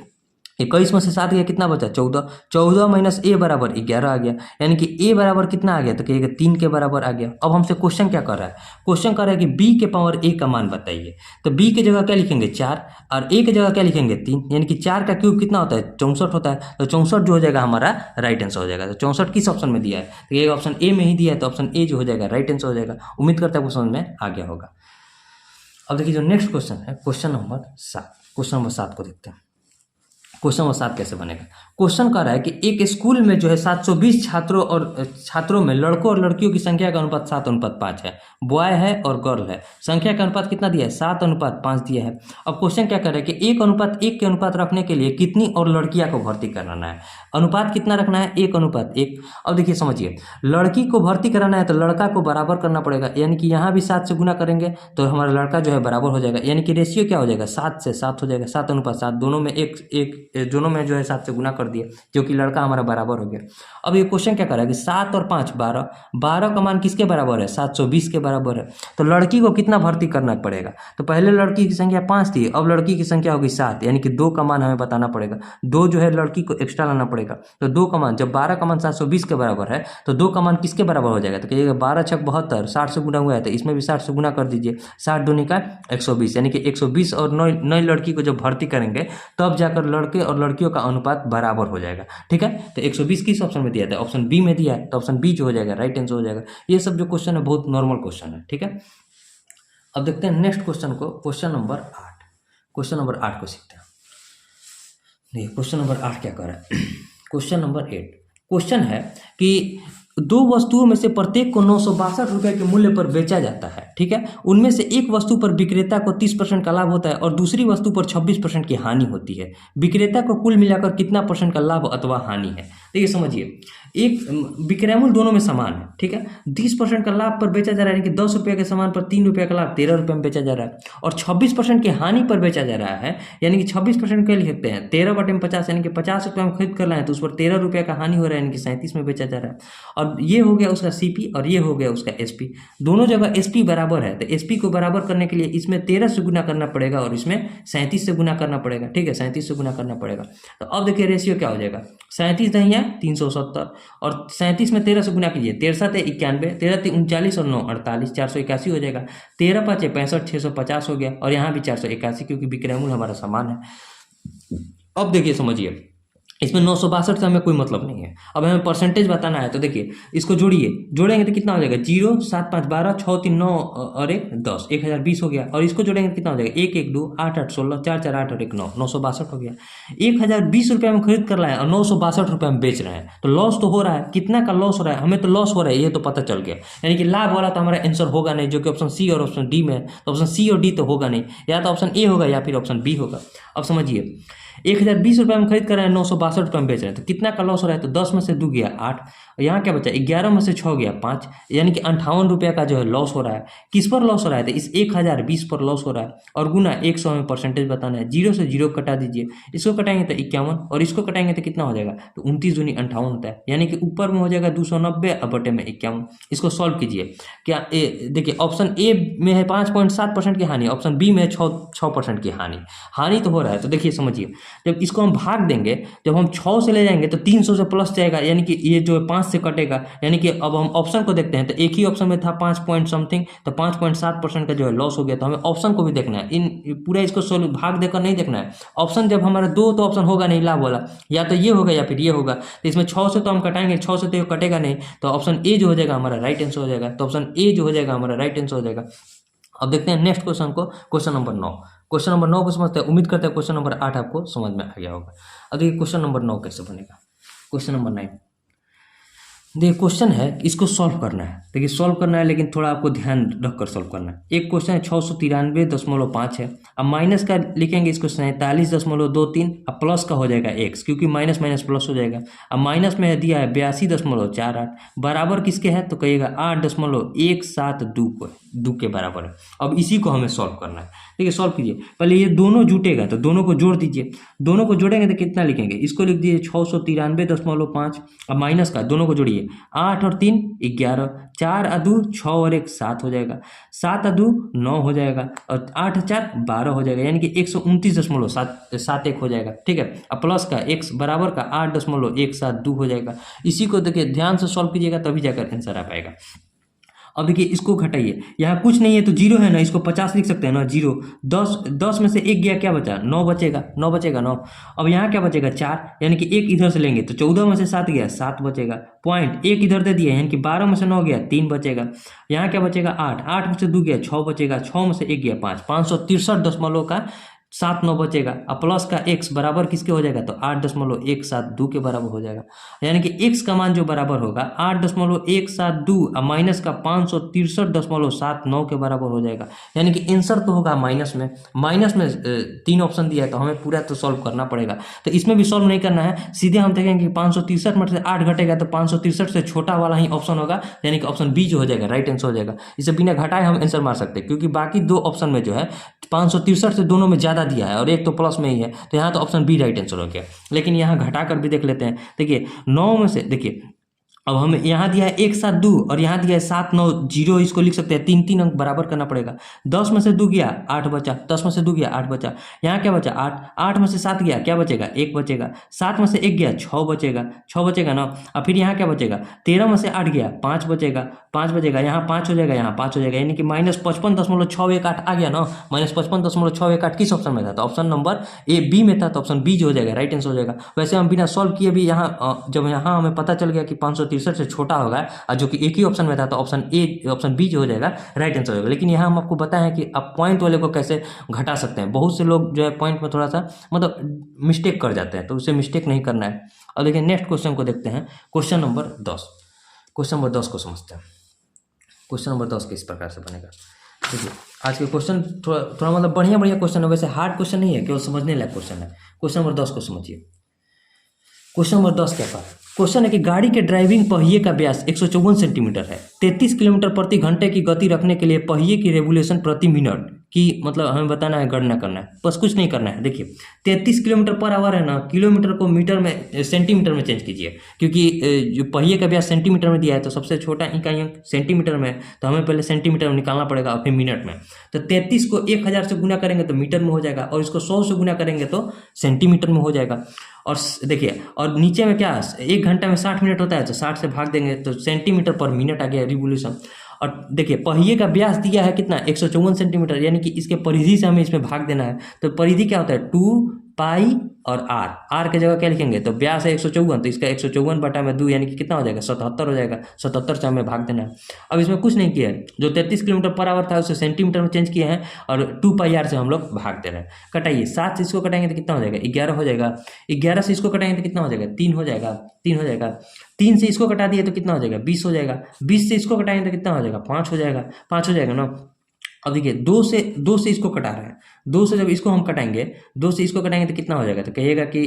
Speaker 1: 21 में से 7 गया, कितना बचा 14, 14 माइनस A बराबर 11 आ गया, यानी कि A बराबर कितना आ गया, तो कहिएगा 3 के बराबर आ गया। अब हमसे क्वेश्चन क्या कर रहा है, क्वेश्चन कर रहा है कि B के पावर A का मान बताइए। तो B की जगह क्या लिखेंगे 4 और A की जगह क्या लिखेंगे 3, यानी कि 4 का क्यूब कितना होता है 64 होता है। तो 64 जो हो जाएगा हमारा राइट आंसर हो जाएगा। तो 64 किस ऑप्शन में दिया है, तो ये ऑप्शन A में ही दिया है, तो ऑप्शन A जो हो जाएगा राइट आंसर हो जाएगा। उम्मीद करता है वो समझ में आ गया होगा। अब देखिए जो नेक्स्ट क्वेश्चन है, क्वेश्चन नंबर 7, क्वेश्चन नंबर 7 को देखते हैं। क्वेश्चन नंबर 7 कैसे बनेगा, क्वेश्चन कह रहा है कि एक स्कूल में जो है 720 छात्रों में लड़कों और लड़कियों की संख्या का अनुपात 7:5 है, बॉय है और गर्ल है। संख्या का अनुपात कितना दिया है, 7:5 दिया है। अब क्वेश्चन क्या कर रहा है कि 1:1 के अनुपात रखने के लिए कितनी और लड़कियां को भर्ती कराना है। अनुपात कितना रखना है, 1:1। अब देखिए समझिए, लड़की को भर्ती कराना है तो लड़का को बराबर करना पड़ेगा, यानी कि यहाँ भी 7 से गुना करेंगे तो हमारा लड़का जो है बराबर हो जाएगा, यानी कि रेशियो क्या हो जाएगा 7 से 7 हो जाएगा, 7:7। दोनों में जो है 7 से गुना कर दिया, जो कि लड़का हमारा बराबर हो गया। अब ये क्वेश्चन क्या कर रहा है कि 7 और 5 12, 12 का मान किसके बराबर है, 720 के बराबर है। तो लड़की को कितना भर्ती करना पड़ेगा, तो पहले लड़की की संख्या 5 थी, अब लड़की की संख्या होगी 7, यानी कि 2 का मान हमें बताना पड़ेगा। 2 जो है लड़की को एक्स्ट्रा लाना पड़ेगा। तो 2 का मान, जब 12 का मान 720 के बराबर है तो 2 का मान किसके बराबर हो जाएगा, तो कहिएगा 12 6 72, 60 से गुना हुआ है तो इसमें भी 60 से गुना कर दीजिए, 60 दूनी का 120, यानी कि 120 और नई लड़की को जब भर्ती करेंगे तब जाकर लड़के और लड़कियों का अनुपात बराबर हो जाएगा। ठीक है, तो 120 किस ऑप्शन में दिया था, ऑप्शन बी में दिया है, तो ऑप्शन बी जो हो जाएगा राइट आंसर हो जाएगा। ये सब जो क्वेश्चन है बहुत नॉर्मल क्वेश्चन है। ठीक है, अब देखते हैं नेक्स्ट क्वेश्चन को, क्वेश्चन नंबर 8। क्वेश्चन नंबर 8 को सीखते हैं। देखिए क्वेश्चन नंबर 8 क्या कर रहा है, क्वेश्चन नंबर 8 क्वेश्चन है कि 2 वस्तुओं में से प्रत्येक को 962 रुपये के मूल्य पर बेचा जाता है। ठीक है, उनमें से एक वस्तु पर विक्रेता को 30% का लाभ होता है और दूसरी वस्तु पर 26% की हानि होती है। विक्रेता को कुल मिलाकर कितना % का लाभ अथवा हानि है। देखिए समझिए, एक विक्रय मूल्य दोनों में समान है। ठीक है, 30% का लाभ पर बेचा जा रहा है, यानी कि 10 रुपये के सामान पर 3 रुपये का लाभ 13 रुपये में बेचा जा रहा है, और 26% की हानि पर बेचा जा रहा है, यानी कि 26% क्या लिख सकते हैं 13/50, यानी कि 50 रुपये में खरीद कर लाए तो उस पर 13 रुपये का हानि हो रहा है, यानी कि 37 में बेचा जा रहा है। और अब ये हो गया उसका CP और ये हो गया उसका SP। दोनों जगह SP बराबर है, तो SP को बराबर करने के लिए इसमें 13 से गुना करना पड़ेगा और इसमें 37 से गुना करना पड़ेगा। ठीक है, 37 से गुना करना पड़ेगा। तो अब देखिए रेशियो क्या हो जाएगा, 37 नहीं है 370 और 37 में 13 से गुना कीजिए, 13 × 91, 13 × 39 और 9 48, 481 हो जाएगा। 13 × 5 = 65, 650 हो गया और यहाँ भी 481 क्योंकि विक्रयमूल हमारा समान है। अब देखिए समझिए, इसमें 962 से हमें कोई मतलब नहीं है। अब हमें परसेंटेज बताना है, तो देखिए इसको जोड़िए, जोड़ेंगे तो कितना हो जाएगा, 0 7 5 12 6 3 9 और 1 10, 1020 हो गया। और इसको जोड़ेंगे तो कितना हो जाएगा, 1 1 2 8 8 16 4 4 8 और 1 9, 962 हो गया। 1020 रुपये में खरीद कर लाए और 962 रुपये में बेच रहे हैं, तो लॉस तो हो रहा है। कितना का लॉस हो रहा है, हमें तो लॉस हो रहा है, ये तो पता चल गया। यानी कि लाभ वाला तो हमारा आंसर होगा नहीं, जो कि ऑप्शन C और ऑप्शन D में है। तो ऑप्शन C और D तो होगा नहीं, या तो ऑप्शन A होगा या फिर ऑप्शन B होगा। अब समझिए, 1020 रुपये में खरीद कर रहे हैं, 962 रुपये में बेच रहे हैं, तो कितना का लॉस हो रहा है, तो 10 में से 2 गया 8 और यहाँ क्या बचा, 11 में से 6 गया 5, यानी कि 58 रुपये का जो है लॉस हो रहा है। किस पर लॉस हो रहा है, तो इस 1020 पर लॉस हो रहा है और गुना 100 में परसेंटेज बताना है। 0 से 0 कटा दीजिए, इसको कटाएंगे तो 51 और इसको कटाएंगे तो कितना हो जाएगा, तो 29 दूनी 58 होता है, यानी कि ऊपर में हो जाएगा 290 और बटे में 51। इसको सॉल्व कीजिए। क्या देखिए ऑप्शन A में है 5.7% की हानि, ऑप्शन B में है 6% की हानि तो हो रहा है। तो देखिए समझिए, जब इसको हम भाग देंगे, जब हम 6 से ले जाएंगे तो 300 से प्लस जाएगा, यानी कि ये जो है 5 से कटेगा। यानी कि अब हम ऑप्शन को देखते हैं, तो एक ही ऑप्शन में था 5 पॉइंट समथिंग, तो 5.7% का जो है लॉस हो गया। तो हमें ऑप्शन को भी देखना है, इन पूरा इसको भाग देकर नहीं देखना है। ऑप्शन जब हमारा 2 तो ऑप्शन होगा नहीं लाभ वाला, या तो ये होगा या फिर ये होगा। तो इसमें 6 से तो हम कटाएंगे, 6 से तो ये कटेगा नहीं, तो ऑप्शन A जो हो जाएगा हमारा राइट आंसर हो जाएगा। तो ऑप्शन A जो हो जाएगा हमारा राइट आंसर हो जाएगा। अब देखते हैं नेक्स्ट क्वेश्चन को, क्वेश्चन नंबर 9। क्वेश्चन नंबर 9 को समझते हैं, उम्मीद करते हैं क्वेश्चन नंबर 8 आपको समझ में आ गया होगा। अब देखिए क्वेश्चन नंबर 9 कैसे बनेगा। क्वेश्चन नंबर 9 देखिए, क्वेश्चन है, इसको सॉल्व करना है। देखिए सॉल्व करना है, लेकिन थोड़ा आपको ध्यान रखकर सॉल्व करना है। एक क्वेश्चन है 693.5 है, अब माइनस का लिखेंगे इसको 47.23, अब प्लस का हो जाएगा x, क्योंकि माइनस माइनस प्लस हो जाएगा। अब माइनस में दिया है 82.48, बराबर किसके है, तो कहिएगा 8.172 के बराबर है। अब इसी को हमें सॉल्व करना है। देखिए सॉल्व कीजिए, पहले ये दोनों जुटेगा तो दोनों को जोड़ दीजिए। दोनों को जोड़ेंगे तो कितना लिखेंगे, इसको लिख दीजिए 693.5, अब माइनस का दोनों को जोड़िए, 8 और 3 11, 4 और 2 6 और 1 7 हो जाएगा, 7 और 2 9 हो जाएगा और 8 और 4 12 हो जाएगा, यानी कि 129.71 हो जाएगा। ठीक है, अब प्लस का x बराबर का 8.172 हो जाएगा। इसी को देखिए ध्यान से सॉल्व कीजिएगा, तभी जाकर आंसर आ पाएगा। अब देखिए इसको घटाइए, यहाँ कुछ नहीं है तो 0 है ना, इसको 50 लिख सकते हैं ना, 0 10 में से 1 गया, क्या बचा, 9 बचेगा, 9। अब यहाँ क्या बचेगा, 4, यानी कि 1 इधर से लेंगे तो 14 में से 7 गया, 7 बचेगा। पॉइंट 1 इधर दे दिया, यानी कि 12 में से 9 गया, 3 बचेगा। यहाँ क्या बचेगा, 8 में से 2 गया, 6 बचेगा, 6 में से 1 गया, 5, 563.7 बचेगा। अब प्लस का x बराबर किसके हो जाएगा, तो 8.172 के बराबर हो जाएगा, यानी कि x का मान जो बराबर होगा 8.172 और माइनस का 563.79 के बराबर हो जाएगा। यानी कि आंसर तो होगा माइनस में 3 ऑप्शन दिया है, तो हमें पूरा तो सॉल्व करना पड़ेगा। तो इसमें भी सॉल्व नहीं करना है, सीधे हम देखेंगे कि 563 में से 8 घटेगा तो 563 से छोटा वाला ही ऑप्शन होगा, यानी कि ऑप्शन B जो हो जाएगा राइट आंसर हो जाएगा। इसे बिना घटाए हम आंसर मार सकते हैं, क्योंकि बाकी 2 ऑप्शन में जो है 563 से दोनों में ज़्यादा दिया है और एक तो प्लस में ही है, तो यहाँ तो ऑप्शन B राइट आंसर हो गया। लेकिन यहाँ घटा कर भी देख लेते हैं। देखिए 9 में से, देखिए अब हमें यहाँ दिया है 172 और यहाँ दिया है 790, इसको लिख सकते हैं, 3 अंक बराबर करना पड़ेगा। 10 में से 2 गया 8 बचा, 10 में से 2 गया 8 बचा। यहाँ क्या बचा 8 में से 7 गया, क्या बचेगा 1 बचेगा। 7 में से 1 गया 6 बचेगा ना। और फिर यहाँ क्या बचेगा, 13 में से 8 गया 5 बचेगा, यहाँ 5 हो जाएगा, यहाँ 5 हो जाएगा, यानी कि -55.618 आ गया ना। -55.618 किस ऑप्शन में था, तो ऑप्शन नंबर B में था, तो ऑप्शन B जो हो जाएगा राइट आंसर हो जाएगा। वैसे हम बिना सॉल्व किए भी यहाँ जब यहाँ हमें पता चल गया कि 563 से छोटा होगा और जो कि एक ही ऑप्शन में था, तो ऑप्शन B जो हो जाएगा राइट आंसर होगा। लेकिन यहाँ हम आपको बताएं कि आप पॉइंट वाले को कैसे घटा सकते हैं। बहुत से लोग जो है पॉइंट में थोड़ा सा मतलब मिस्टेक कर जाते हैं, तो उसे मिस्टेक नहीं करना है। और देखिए नेक्स्ट क्वेश्चन को देखते हैं, क्वेश्चन नंबर 10। क्वेश्चन नंबर 10 को समझते हैं। क्वेश्चन नंबर 10 किस प्रकार से बनेगा, देखिए आज के क्वेश्चन थोड़ा मतलब बढ़िया क्वेश्चन है, वैसे हार्ड क्वेश्चन नहीं है, केवल समझने लायक क्वेश्चन है। क्वेश्चन नंबर 10 को समझिए। क्वेश्चन नंबर 10 क्या कहा, क्वेश्चन है कि गाड़ी के ड्राइविंग पहिए का व्यास 154 सेंटीमीटर है। 33 किलोमीटर प्रति घंटे की गति रखने के लिए पहिए की रेवोल्यूशन प्रति मिनट कि मतलब हमें बताना है, गणना करना है, बस कुछ नहीं करना है। देखिए 33 किलोमीटर पर आवर है ना, किलोमीटर को मीटर में सेंटीमीटर में चेंज कीजिए, क्योंकि जो पहिए का व्यास सेंटीमीटर में दिया है तो सबसे छोटा इकाई अंक सेंटीमीटर में है, तो हमें पहले सेंटीमीटर में निकालना पड़ेगा और फिर मिनट में। तो 33 को 1000 से गुना करेंगे तो मीटर में हो जाएगा, और इसको 100 से गुना करेंगे तो सेंटीमीटर में हो जाएगा। और देखिए, और नीचे में क्या है, 1 घंटा में 60 मिनट होता है, तो 60 से भाग देंगे तो सेंटीमीटर पर मिनट आ गया, रिवोल्यूशन। और देखिए पहिए का व्यास दिया है कितना, 154 सेंटीमीटर, यानी कि इसके परिधि से हमें इसमें भाग देना है। तो परिधि क्या होता है, 2 पाई और आर की जगह क्या लिखेंगे, तो व्यास है 154, तो इसका 154 बटा में 2 यानी कि कितना हो जाएगा, 77 हो जाएगा। 77 से हमें भाग देना है। अब इसमें कुछ नहीं किया है, जो 33 किलोमीटर पर आवर था उसे सेंटीमीटर में चेंज किए हैं, और 2 पाई आर से हम लोग भाग दे रहे हैं। कटाइए, 7 से इसको कटाएंगे तो कितना हो जाएगा, 11 हो जाएगा। 11 से इसको कटाएंगे तो कितना हो जाएगा, 3 हो जाएगा, 3 हो जाएगा। 3 से इसको कटा दिए तो कितना हो जाएगा, 20 हो जाएगा। 20 से इसको कटाएंगे तो कितना हो जाएगा, 5 हो जाएगा, 5 हो जाएगा ना। अब देखिए 2 से इसको कटा रहे हैं, 2 से जब इसको हम कटाएंगे, 2 से इसको कटाएंगे तो कितना हो जाएगा, तो कहिएगा कि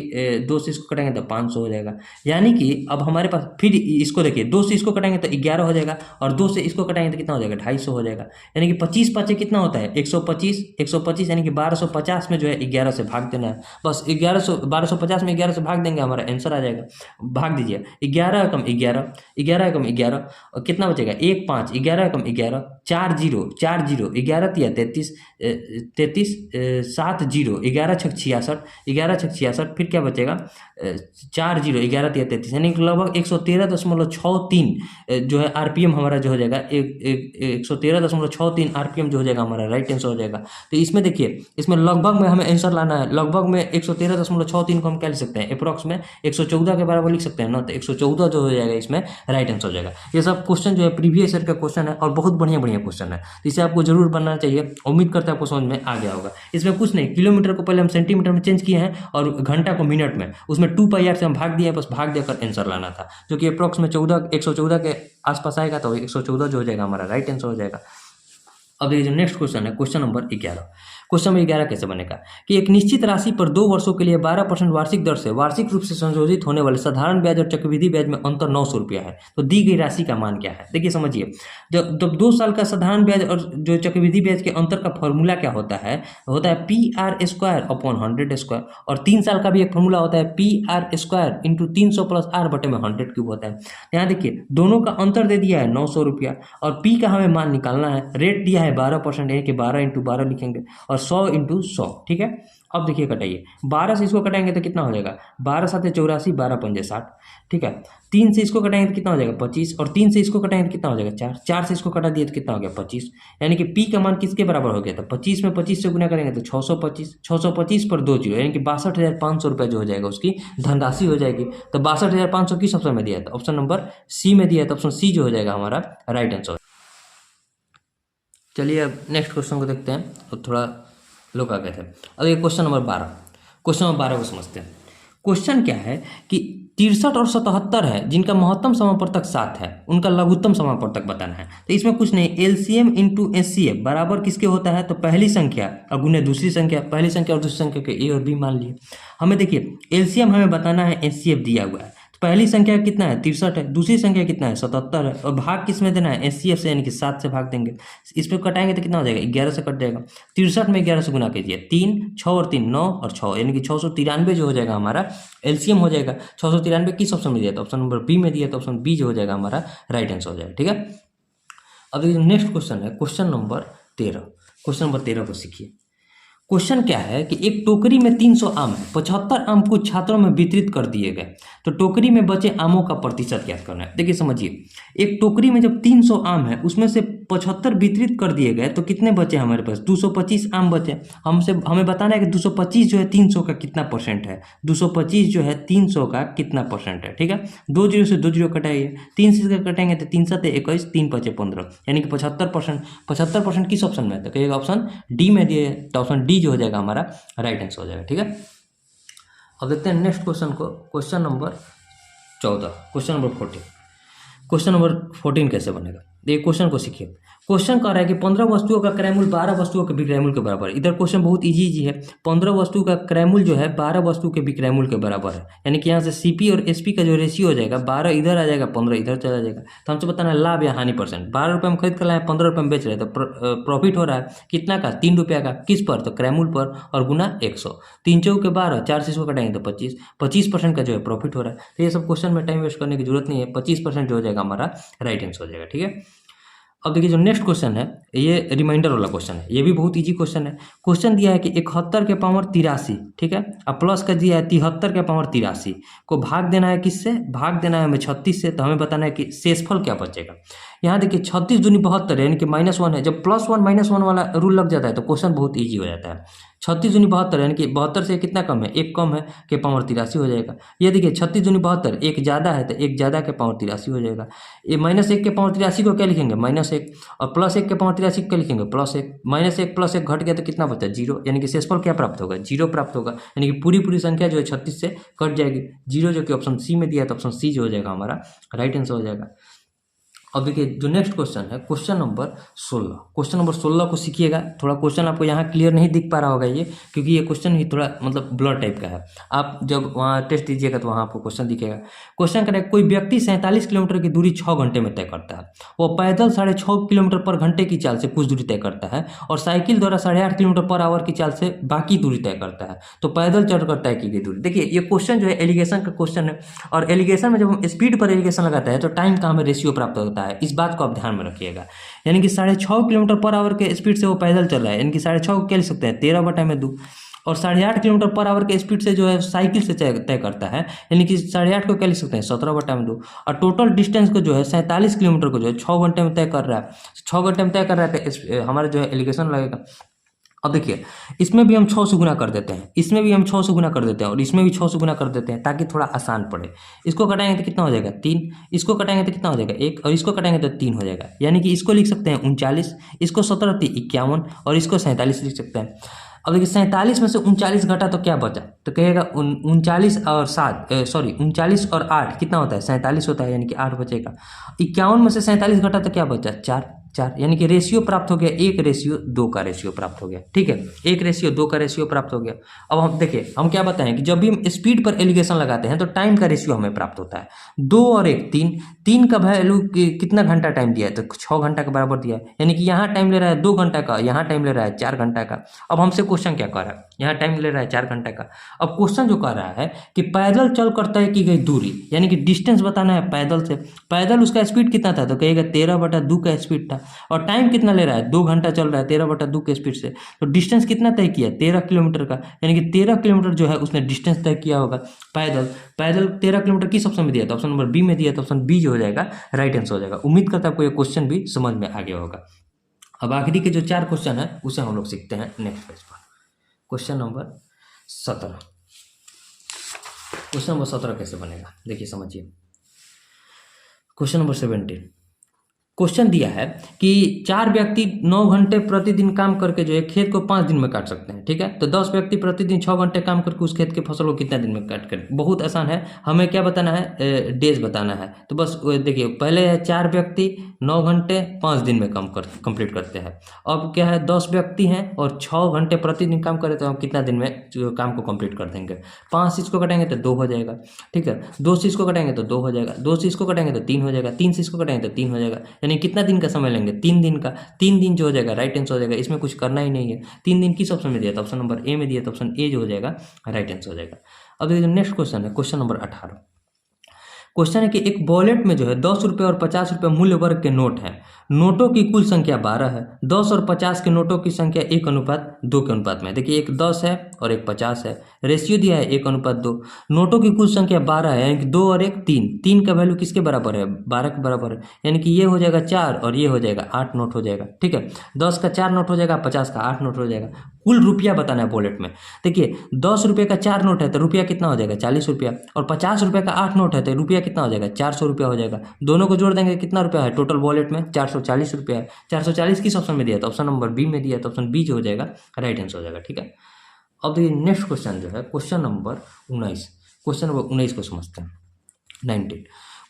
Speaker 1: 2 से इसको कटाएंगे तो 500 हो जाएगा। यानी कि अब हमारे पास फिर इसको देखिए, 2 से इसको कटाएंगे तो 11 हो जाएगा, और 2 से इसको कटाएंगे तो कितना हो जाएगा, 250 हो जाएगा। यानी कि 25 5 कितना होता है, 125, 125 यानी कि 1250 में जो है 11 से भाग देना है। बस 1250 में 11 से भाग देंगे, हमारा आंसर आ जाएगा। भाग दीजिए, 11 कम 11, 11 कम 11, और कितना बचेगा, 1 5, 11 कम 11, 4 0, 4 0, 11 तिया 33, 33 7 0, 11 छक 66, 11 छक 66, फिर क्या बचेगा, 4 0, 11 तिया 33, यानी कि लगभग 113.63 जो है आरपीएम हमारा जो हो जाएगा, 113.63 आरपीएम जो हो जाएगा हमारा राइट आंसर हो जाएगा। तो इसमें देखिए, इसमें लगभग में हमें आंसर लाना है। लगभग में 113.63 को हम क्या लिख सकते हैं, अप्रॉक्स में 114 के बराबर लिख सकते हैं ना, तो 114 जो हो जाएगा इसमें राइट आंसर हो जाएगा। ये सब क्वेश्चन जो है प्रीवियस ईयर का क्वेश्चन है, और बहुत बढ़िया बढ़िया क्वेश्चन है, तो इसे आपको जरूर बनना चाहिए। उम्मीद करते हैं आपको समझ में आ गया होगा। इसमें कुछ नहीं, किलोमीटर को पहले हम सेंटीमीटर में चेंज किए हैं, और घंटा को मिनट में, उसमें 2 पाई आर से हम भाग दिए हैं, बस भाग देकर आंसर लाना था, जो कि अप्रॉक्स में 114 के आसपास आएगा, तो 114 जो हो जाएगा हमारा राइट आंसर हो जाएगा। अब ये जो नेक्स्ट क्वेश्चन है, क्वेश्चन नंबर 11। क्वेश्चन नंबर 11 कैसे बनेगा कि एक निश्चित राशि पर 2 वर्षों के लिए 12% वार्षिक दर से वार्षिक रूप से संशोधित होने वाले साधारण ब्याज और चक्रवृद्धि ब्याज में अंतर 900 रुपया है, तो दी गई राशि का मान क्या है। देखिए समझिए, जब 2 साल का साधारण ब्याज और जो चक्रवृद्धि ब्याज के अंतर का फॉर्मूला क्या होता है P R square upon 100 square, और 3 साल का भी एक फॉर्मूला होता है P R square into 300 plus R बटे में 100 क्यूब होता है। यहाँ देखिए दोनों का अंतर दे दिया है 900 रुपया, और पी का हमें मान निकालना है। रेट दिया है 12%, यानी कि 12 इंटू 12 लिखेंगे, और 100 इंटू 100, ठीक है। अब देखिए कटाइए, 12 से इसको कटाएंगे तो कितना हो जाएगा, 12 7 84, 12 पंजे 60, ठीक है। 3 से इसको कटाएंगे तो कितना हो जाएगा 25, और 3 से इसको कटाएंगे तो कितना हो जाएगा 4, 4 से इसको कटा दिए तो कितना हो गया 25, यानी कि पी का मान किसके बराबर हो गया था, 25 में 25 से गुना करेंगे तो 625, 625 पर 2 जीरो, यानी कि 62,500 रुपये जो हो जाएगा उसकी धनराशि हो जाएगी। तो 62,500 किस ऑप्शन में दिया था, ऑप्शन नंबर सी में दिया था, ऑप्शन सी जो हो जाएगा हमारा राइट आंसर। चलिए अब नेक्स्ट क्वेश्चन को देखते हैं, और थोड़ा लोग आ गए थे। अब ये क्वेश्चन नंबर 12, क्वेश्चन नंबर 12 को समझते हैं। क्वेश्चन क्या है कि 63 और 77 है जिनका महत्तम समापवर्तक 7 है, उनका लघुत्तम समापवर्तक बताना है। तो इसमें कुछ नहीं, एलसीएम इंटू एचसीएफ बराबर किसके होता है, तो पहली संख्या और गुने दूसरी संख्या, पहली संख्या और दूसरी संख्या के ए और बी मान लिए। हमें देखिए एलसीएम हमें बताना है, एचसीएफ दिया हुआ है। पहली संख्या कितना है 63 है, दूसरी संख्या कितना है 77 है, और भाग किस में देना है एचसीएफ से, यानी कि 7 से भाग देंगे। इस पर कटाएंगे तो कितना हो जाएगा 11 से कट जाएगा। 63 में 11 से गुना कीजिए, 3 6 और 3 9 और 6, यानी कि 693 जो हो जाएगा हमारा एलसीएम हो जाएगा। 693 किस ऑप्शन में दिया था, ऑप्शन नंबर बी में दिया, तो ऑप्शन बी जो हो जाएगा हमारा राइट आंसर हो जाएगा, ठीक है। अब नेक्स्ट क्वेश्चन है क्वेश्चन नंबर 13। क्वेश्चन नंबर 13 को सीखिए। क्वेश्चन क्या है कि एक टोकरी में 300 आम है, 75 आम कुछ छात्रों में वितरित कर दिए गए, तो टोकरी में बचे आमों का प्रतिशत ज्ञात करना है। देखिए समझिए, एक टोकरी में जब 300 आम है उसमें से 75 वितरित कर दिए गए, तो कितने बचे हमारे पास 225 आम बचे। हमें बताना है कि 225 जो है 300 का कितना परसेंट है, 225 जो है 300 का कितना परसेंट है, ठीक है। 2 जीरो से 2 जीरो कटाइए, 3 से कटेंगे तो 3 7 21, 3 5 15, यानी कि 75%। 75% किस ऑप्शन में है, तो कहिएगा ऑप्शन डी में दिए, तो ऑप्शन डी जो हो जाएगा हमारा राइट आंसर हो जाएगा, ठीक है। अब देखते हैं नेक्स्ट क्वेश्चन को, question number 14, question number 14। Question number 14 कैसे बनेगा, ये क्वेश्चन को सीखिए। क्वेश्चन कह रहा है कि 15 वस्तुओं का क्रय मूल्य 12 वस्तुओं के विक्रय मूल्य के बराबर है। इधर क्वेश्चन बहुत इजी है। 15 वस्तु का क्रय मूल्य जो है 12 वस्तु के विक्रय मूल्य के बराबर है, यानी कि यहाँ से सीपी और एसपी का जो रेशियो हो जाएगा 12 इधर आ जाएगा, 15 इधर चला जाएगा। तो हमसे बताना है लाभ या हानि परसेंट। 12 रुपये में खरीद कर लाए, 15 रुपये में बेच रहे हैं, तो प्रॉफिट हो रहा है कितना का, 3 रुपया का। किस पर, तो क्रय मूल्य पर, और गुना 100। 3 चौके 12, 4 से इसको कटाएंगे तो 25% का जो है प्रॉफिट हो रहा है। तो ये सब क्वेश्चन में टाइम वेस्ट करने की जरूरत नहीं है। 25% जो हो जाएगा हमारा राइट आंसर हो जाएगा। ठीक है, अब देखिए जो नेक्स्ट क्वेश्चन है ये रिमाइंडर वाला क्वेश्चन है। ये भी बहुत इजी क्वेश्चन है। क्वेश्चन दिया है कि 71 के पावर 83, ठीक है, अब प्लस का दिया है 73 के पावर 83 को भाग देना है किससे, भाग देना है हमें 36 से। तो हमें बताना है कि शेषफल क्या बचेगा। यहाँ देखिए 36 दूनी 72 यानी कि -1 है। जब +1 -1 वाला रूल लग जाता है तो क्वेश्चन बहुत ईजी हो जाता है। 36 दूनी 72 यानी कि 72 से कितना कम है, 1 कम है, के पावर 83 हो जाएगा। ये देखिए 36 दूनी 72, 1 ज़्यादा है तो 1 ज़्यादा के पावर 83 हो जाएगा। ये -1 के पावर 83 को क्या लिखेंगे, -1, और +1 के पावर 83 क्या लिखेंगे, +1। -1 + 1 घट गया तो कितना बचा, 0, यानी कि शेषफल क्या प्राप्त होगा, 0 प्राप्त होगा। यानी कि पूरी संख्या जो है 36 से कट जाएगी, 0 जो कि ऑप्शन सी में दिया है, तो ऑप्शन सी जो हो जाएगा हमारा राइट आंसर हो जाएगा। अब देखिए जो नेक्स्ट क्वेश्चन है क्वेश्चन नंबर 16। क्वेश्चन नंबर 16 को सीखिएगा। थोड़ा क्वेश्चन आपको यहाँ क्लियर नहीं दिख पा रहा होगा ये, क्योंकि ये क्वेश्चन ही थोड़ा मतलब ब्लर टाइप का है। आप जब वहाँ टेस्ट दीजिएगा तो वहाँ आपको क्वेश्चन दिखेगा। क्वेश्चन करें, कोई व्यक्ति 47 किलोमीटर की दूरी 6 घंटे में तय करता है। वो पैदल 6.5 किलोमीटर पर घंटे की चाल से कुछ दूरी तय करता है, और साइकिल द्वारा 8.5 किलोमीटर पर आवर की चाल से बाकी दूरी तय करता है। तो पैदल चढ़कर तय की गई दूरी। देखिए ये क्वेश्चन जो है एलिगेशन का क्वेश्चन है, और एलिगेशन में जब हम स्पीड पर एलिगेशन लगाता है तो टाइम का हमें रेशियो प्राप्त होता है। इस बात को आप ध्यान में रखिएगा। यानी कि 6.5 किलोमीटर पर आवर के स्पीड से वो पैदल चल रहा है, यानी कि 6.5 को क्या लिख सकते हैं, 13/2। और 8.5 किलोमीटर पर आवर के स्पीड से जो है साइकिल से तय करता है, यानी कि 8.5 को क्या लिख सकते हैं, 17/2। और टोटल डिस्टेंस को जो है 47 किलोमीटर को जो है 6 घंटे में तय कर रहा है। 6 घंटे में तय कर रहा है तो हमारा जो है एलिगेशन लगेगा। अब देखिए इसमें भी हम 6 से गुना कर देते हैं, इसमें भी हम 6 से गुना कर देते हैं, और इसमें भी 6 से गुना कर देते हैं, ताकि थोड़ा आसान पड़े। इसको कटाएंगे तो कितना हो जाएगा, 3। इसको कटाएंगे तो कितना हो जाएगा, 1, और इसको कटाएंगे तो 3 हो जाएगा। यानी कि इसको लिख सकते हैं 39, इसको 17 × 51, और इसको 47 लिख सकते हैं। अब देखिए 47 में से 39 घटा तो क्या बचा, तो कहेगा 39 और 39 और 8 कितना होता है, 47 होता है, यानी कि 8 बचेगा। 51 में से 47 घटा तो क्या बचा, 4, यानी कि रेशियो प्राप्त हो गया 1:2 का रेशियो प्राप्त हो गया। ठीक है, 1:2 का रेशियो प्राप्त हो गया। अब हम देखिए हम क्या बताएं कि जब भी हम स्पीड पर एलिगेशन लगाते हैं तो टाइम का रेशियो हमें प्राप्त होता है। 2 और 1 3, 3 का वैल्यू कितना घंटा टाइम दिया है, तो 6 घंटा के बराबर दिया है। यानी कि यहाँ टाइम ले रहा है 2 घंटा का, यहाँ टाइम ले रहा है 4 घंटा का। अब हमसे क्वेश्चन क्या कर रहा है, यहाँ टाइम ले रहा है 4 घंटा का। अब क्वेश्चन जो कर रहा है कि पैदल चल कर तय की गई दूरी, यानी कि डिस्टेंस बताना है पैदल से। पैदल उसका स्पीड कितना था, तो कहेगा 13/2 का स्पीड था, और टाइम कितना ले रहा है, 2 घंटा चल रहा है 13/2 के स्पीड से। तो डिस्टेंस कितना तय किया, 13 किलोमीटर का, यानी कि 13 किलोमीटर जो है उसने डिस्टेंस तय किया होगा पैदल। 13 किलोमीटर किस ऑप्शन में दिया था, ऑप्शन नंबर बी में दिया था, ऑप्शन बी जो हो जाएगा राइट आंसर हो जाएगा। उम्मीद करता हूं आपको ये क्वेश्चन भी समझ में आ गया होगा। अब आखिरी के जो 4 क्वेश्चन है उसे हम लोग सीखते हैं नेक्स्ट पेज पर। Question number 17। क्वेश्चन नंबर 17 कैसे बनेगा, देखिए समझिए। Question number 17। क्वेश्चन दिया है कि 4 व्यक्ति 9 घंटे प्रतिदिन काम करके जो है खेत को 5 दिन में काट सकते हैं। ठीक है, तो 10 व्यक्ति प्रतिदिन 6 घंटे काम करके उस खेत के फसल को कितना दिन में काट कर, बहुत आसान है। हमें क्या बताना है, डेज बताना है। तो बस देखिए पहले है 4 व्यक्ति 9 घंटे 5 दिन में कंप्लीट करते हैं। अब क्या है, 10 व्यक्ति हैं और 6 घंटे प्रतिदिन काम करें तो हम कितना दिन में जो काम को कंप्लीट कर देंगे। 5 से इसको कटेंगे तो 2 हो जाएगा। ठीक है, 2 से इसको कटेंगे तो 2 हो जाएगा, 2 से इसको कटेंगे तो 3 हो जाएगा, 3 से इसको कटेंगे तो 3 हो जाएगा। यानी कितना दिन का समय लेंगे, 3 दिन का। 3 दिन जो हो जाएगा राइट आंसर हो जाएगा। इसमें कुछ करना ही नहीं है। 3 दिन किस ऑप्शन में दिया था, ऑप्शन नंबर ए में दिया था, ऑप्शन ए जो हो जाएगा राइट आंसर हो जाएगा। अब देखिए नेक्स्ट क्वेश्चन है क्वेश्चन नंबर 18। क्वेश्चन है कि एक वॉलेट में जो है 10 रुपये और 50 रुपये मूल्य वर्ग के नोट हैं। नोटों की कुल संख्या 12 है। 10 और 50 के नोटों की संख्या 1:2 के अनुपात में है। देखिए एक 10 है और एक 50 है, रेशियो दिया है 1:2। नोटों की कुल संख्या 12 है, यानी कि 2 और 1 3। 3 का वैल्यू किसके बराबर है, 12 के बराबर है। यानी कि ये हो जाएगा 4 और ये हो जाएगा 8 नोट हो जाएगा। ठीक है, 10 का 4 नोट हो जाएगा, 50 का 8 नोट हो जाएगा। कुल रुपया बताना है वॉलेट में। देखिए 10 रुपये का 4 नोट है तो रुपया कितना हो जाएगा, 40 रुपया। और 50 रुपये का 8 नोट है तो रुपया कितना हो जाएगा, 400 रुपया हो जाएगा। दोनों को जोड़ देंगे कितना रुपया है टोटल वॉलेट में, 440 रुपया है। 440 किस ऑप्शन में दिया था, ऑप्शन नंबर बी में दिया था, ऑप्शन बी जो हो जाएगा राइट आंसर हो जाएगा। ठीक है, अब देखिए नेक्स्ट क्वेश्चन जो है क्वेश्चन नंबर 19। क्वेश्चन नंबर 19 को समझते हैं। 19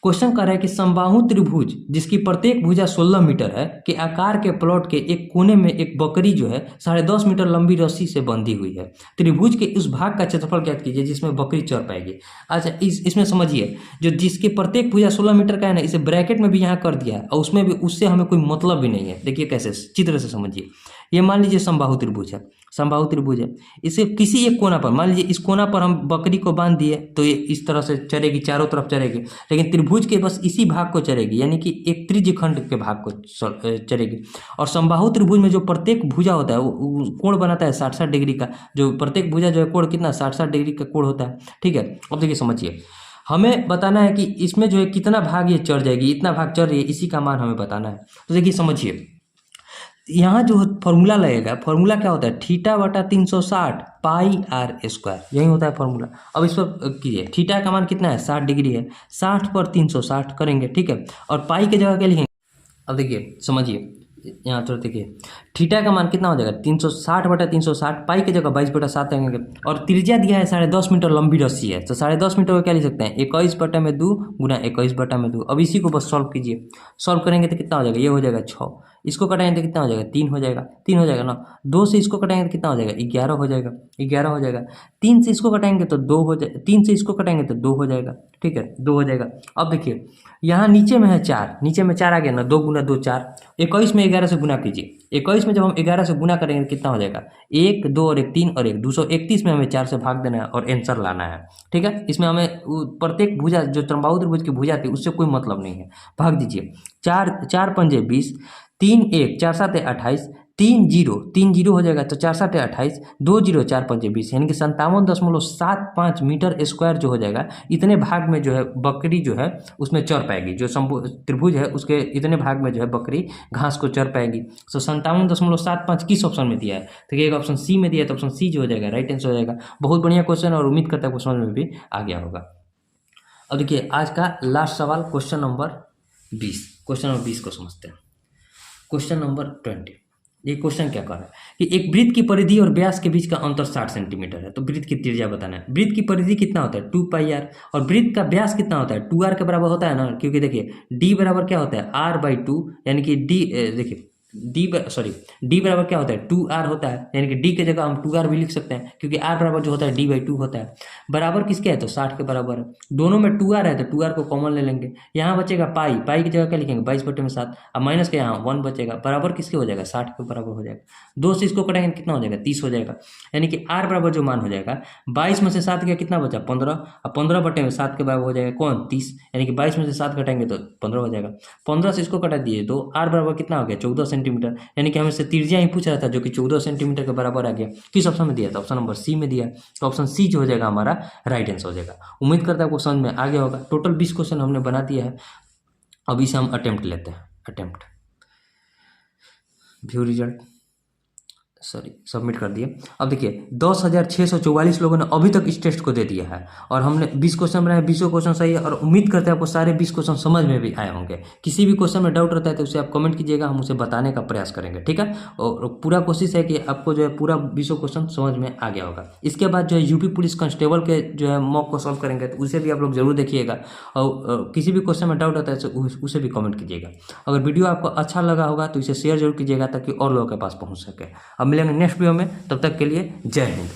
Speaker 1: क्वेश्चन कर रहा है कि समबाहु त्रिभुज जिसकी प्रत्येक भुजा 16 मीटर है के आकार के प्लॉट के एक कोने में एक बकरी जो है 10.5 मीटर लंबी रस्सी से बंधी हुई है। त्रिभुज के उस भाग का क्षेत्रफल ज्ञात कीजिए जिसमें बकरी चढ़ पाएगी। अच्छा, इसमें समझिए, जो जिसके प्रत्येक भुजा 16 मीटर का है ना, इसे ब्रैकेट में भी यहाँ कर दिया है और उसमें भी उससे हमें कोई मतलब भी नहीं है। देखिए कैसे, चित्र से समझिए। ये मान लीजिए समबाहु त्रिभुज है, समबाहु त्रिभुज है। इसे किसी एक कोना पर, मान लीजिए इस कोना पर हम बकरी को बांध दिए तो ये इस तरह से चरेगी, चारों तरफ चरेगी, लेकिन त्रिभुज के बस इसी भाग को चरेगी, यानी कि एक त्रिज्य खंड के भाग को चरेगी। और समबाहु त्रिभुज में जो प्रत्येक भुजा होता है वो कोण बनाता है 60-60 डिग्री का। जो प्रत्येक भुजा जो है कोण कितना 60-60 डिग्री का कोण होता है। ठीक है, अब देखिए समझिए, हमें बताना है कि इसमें जो है कितना भाग ये चढ़ जाएगी, इतना भाग चढ़ रही है, इसी का मान हमें बताना है। तो देखिए समझिए, यहाँ जो फॉर्मूला लगेगा, फॉर्मूला क्या होता है, थीटा बटा 360 पाई आर स्क्वायर, यही होता है फॉर्मूला। अब इस पर कीजिए, थीटा का मान कितना है 60 डिग्री है, 60 पर 360 करेंगे, ठीक है, और पाई की जगह क्या लिखेंगे। अब देखिए समझिए, यहाँ तो देखिए थीटा का मान कितना हो जाएगा 360 बटा 360, पाई की जगह 22/7 आएंगे, और त्रिज्या दिया है 10.5 मीटर लंबी रस्सी है, तो 10.5 मीटर को क्या लिख सकते हैं 21/2 गुना 21/2। अब इसी को बस सॉल्व कीजिए, सॉल्व करेंगे तो कितना हो जाएगा, ये हो जाएगा 6, इसको कटाएंगे तो कितना हो जाएगा 3 हो जाएगा, 3 हो जाएगा ना, 2 से इसको कटाएंगे तो कितना हो जाएगा 11 हो जाएगा, 11 हो जाएगा, 3 से इसको कटाएंगे तो 2 हो जाएगा, 3 से इसको कटाएंगे तो 2 हो जाएगा, ठीक है 2 हो जाएगा। अब देखिए यहाँ नीचे में है 4, नीचे में 4 आ गया ना, 2 गुना 2 4, 21 में 11 से गुना कीजिए, 21 में जब हम 11 से गुना करेंगे कितना हो जाएगा 1 2 और 1 3 और 1 231 में हमें 4 से भाग देना है और आंसर लाना है। ठीक है, इसमें हमें प्रत्येक भुजा जो समबाहु त्रिभुज की भुजा थी उससे कोई मतलब नहीं है, भाग दीजिए। 4 पंजे 20, 3 1 4 7 28, 3 0 हो जाएगा, तो 4 7 28, 2 0 4 5 20, यानी कि 57.75 मीटर स्क्वायर जो हो जाएगा, इतने भाग में जो है बकरी जो है उसमें चर पाएगी। जो त्रिभुज है उसके इतने भाग में जो है बकरी घास को चर पाएगी। तो 57.75 किस ऑप्शन में दिया है, तो एक ऑप्शन सी में दिया है, तो ऑप्शन सी जो हो जाएगा राइट आंसर हो जाएगा। बहुत बढ़िया क्वेश्चन, और उम्मीद करता है क्वेश्चन में भी आ गया होगा। अब देखिए आज का लास्ट सवाल क्वेश्चन नंबर 20, क्वेश्चन नंबर 20 को समझते हैं। क्वेश्चन नंबर 20, ये क्वेश्चन क्या कर रहा है कि एक वृत्त की परिधि और व्यास के बीच का अंतर 60 सेंटीमीटर है, तो वृत्त की त्रिज्या बताना है। वृत्त की परिधि कितना होता है 2 पाई आर, और वृत्त का व्यास कितना होता है 2r के बराबर होता है ना, क्योंकि देखिए d बराबर क्या होता है r/2, यानी कि d देखिए डी बराबर क्या होता है 2r होता है, यानी कि d की जगह हम 2r भी लिख सकते हैं, क्योंकि r बराबर जो होता है d/2 होता है। बराबर किसके है, तो 60 के बराबर है। दोनों में 2r है तो 2r को कॉमन ले लेंगे, यहाँ बचेगा पाई, पाई की जगह क्या लिखेंगे 22/7, अब माइनस के यहाँ 1 बचेगा, बराबर किसके हो जाएगा 60 के बराबर हो जाएगा। 2 से इसको कटेंगे कितना हो जाएगा 30 हो जाएगा, यानी कि r बराबर जो मान हो जाएगा 22 में से 7 गया कितना बचा 15, अब 15/7 के बराबर हो जाएगा कौन 30, यानी कि 22 में से 7 घटाएंगे तो 15 हो जाएगा। 15 से इसको कटा दिए तो r बराबर कितना हो गया 14 सेंटीमीटर, यानी कि हमें से त्रिज्या ही पूछ रहा था जो कि 14 सेंटीमीटर के बराबर आ गया। किस ऑप्शन में दिया था, ऑप्शन नंबर सी में दिया, तो ऑप्शन सी जो हो जाएगा हमारा राइट आंसर हो जाएगा। उम्मीद करता है आपको समझ में आ गया होगा। टोटल 20 क्वेश्चन हमने बना दिया है, अभी से हम अटेम्प्ट लेते हैं। अटेम्प्ट व्यू रिजल्ट सबमिट कर दिए। अब देखिए 10,644 लोगों ने अभी तक इस टेस्ट को दे दिया है, और हमने 20 क्वेश्चन बनाए, 20 क्वेश्चन सही है, और उम्मीद करते हैं आपको सारे 20 क्वेश्चन समझ में भी आए होंगे। किसी भी क्वेश्चन में डाउट रहता है तो उसे आप कमेंट कीजिएगा, हम उसे बताने का प्रयास करेंगे, ठीक है। और पूरा कोशिश है कि आपको जो है पूरा 20 क्वेश्चन समझ में आ गया होगा। इसके बाद जो है यूपी पुलिस कांस्टेबल के जो है मॉक को सॉल्व करेंगे, तो उसे भी आप लोग जरूर देखिएगा, और किसी भी क्वेश्चन में डाउट आता है तो उसे भी कमेंट कीजिएगा। अगर वीडियो आपको अच्छा लगा होगा तो इसे शेयर जरूर कीजिएगा ताकि और लोगों के पास पहुँच सके। अब मिलेंगे नेक्स्ट वीडियो में, तब तक के लिए जय हिंद।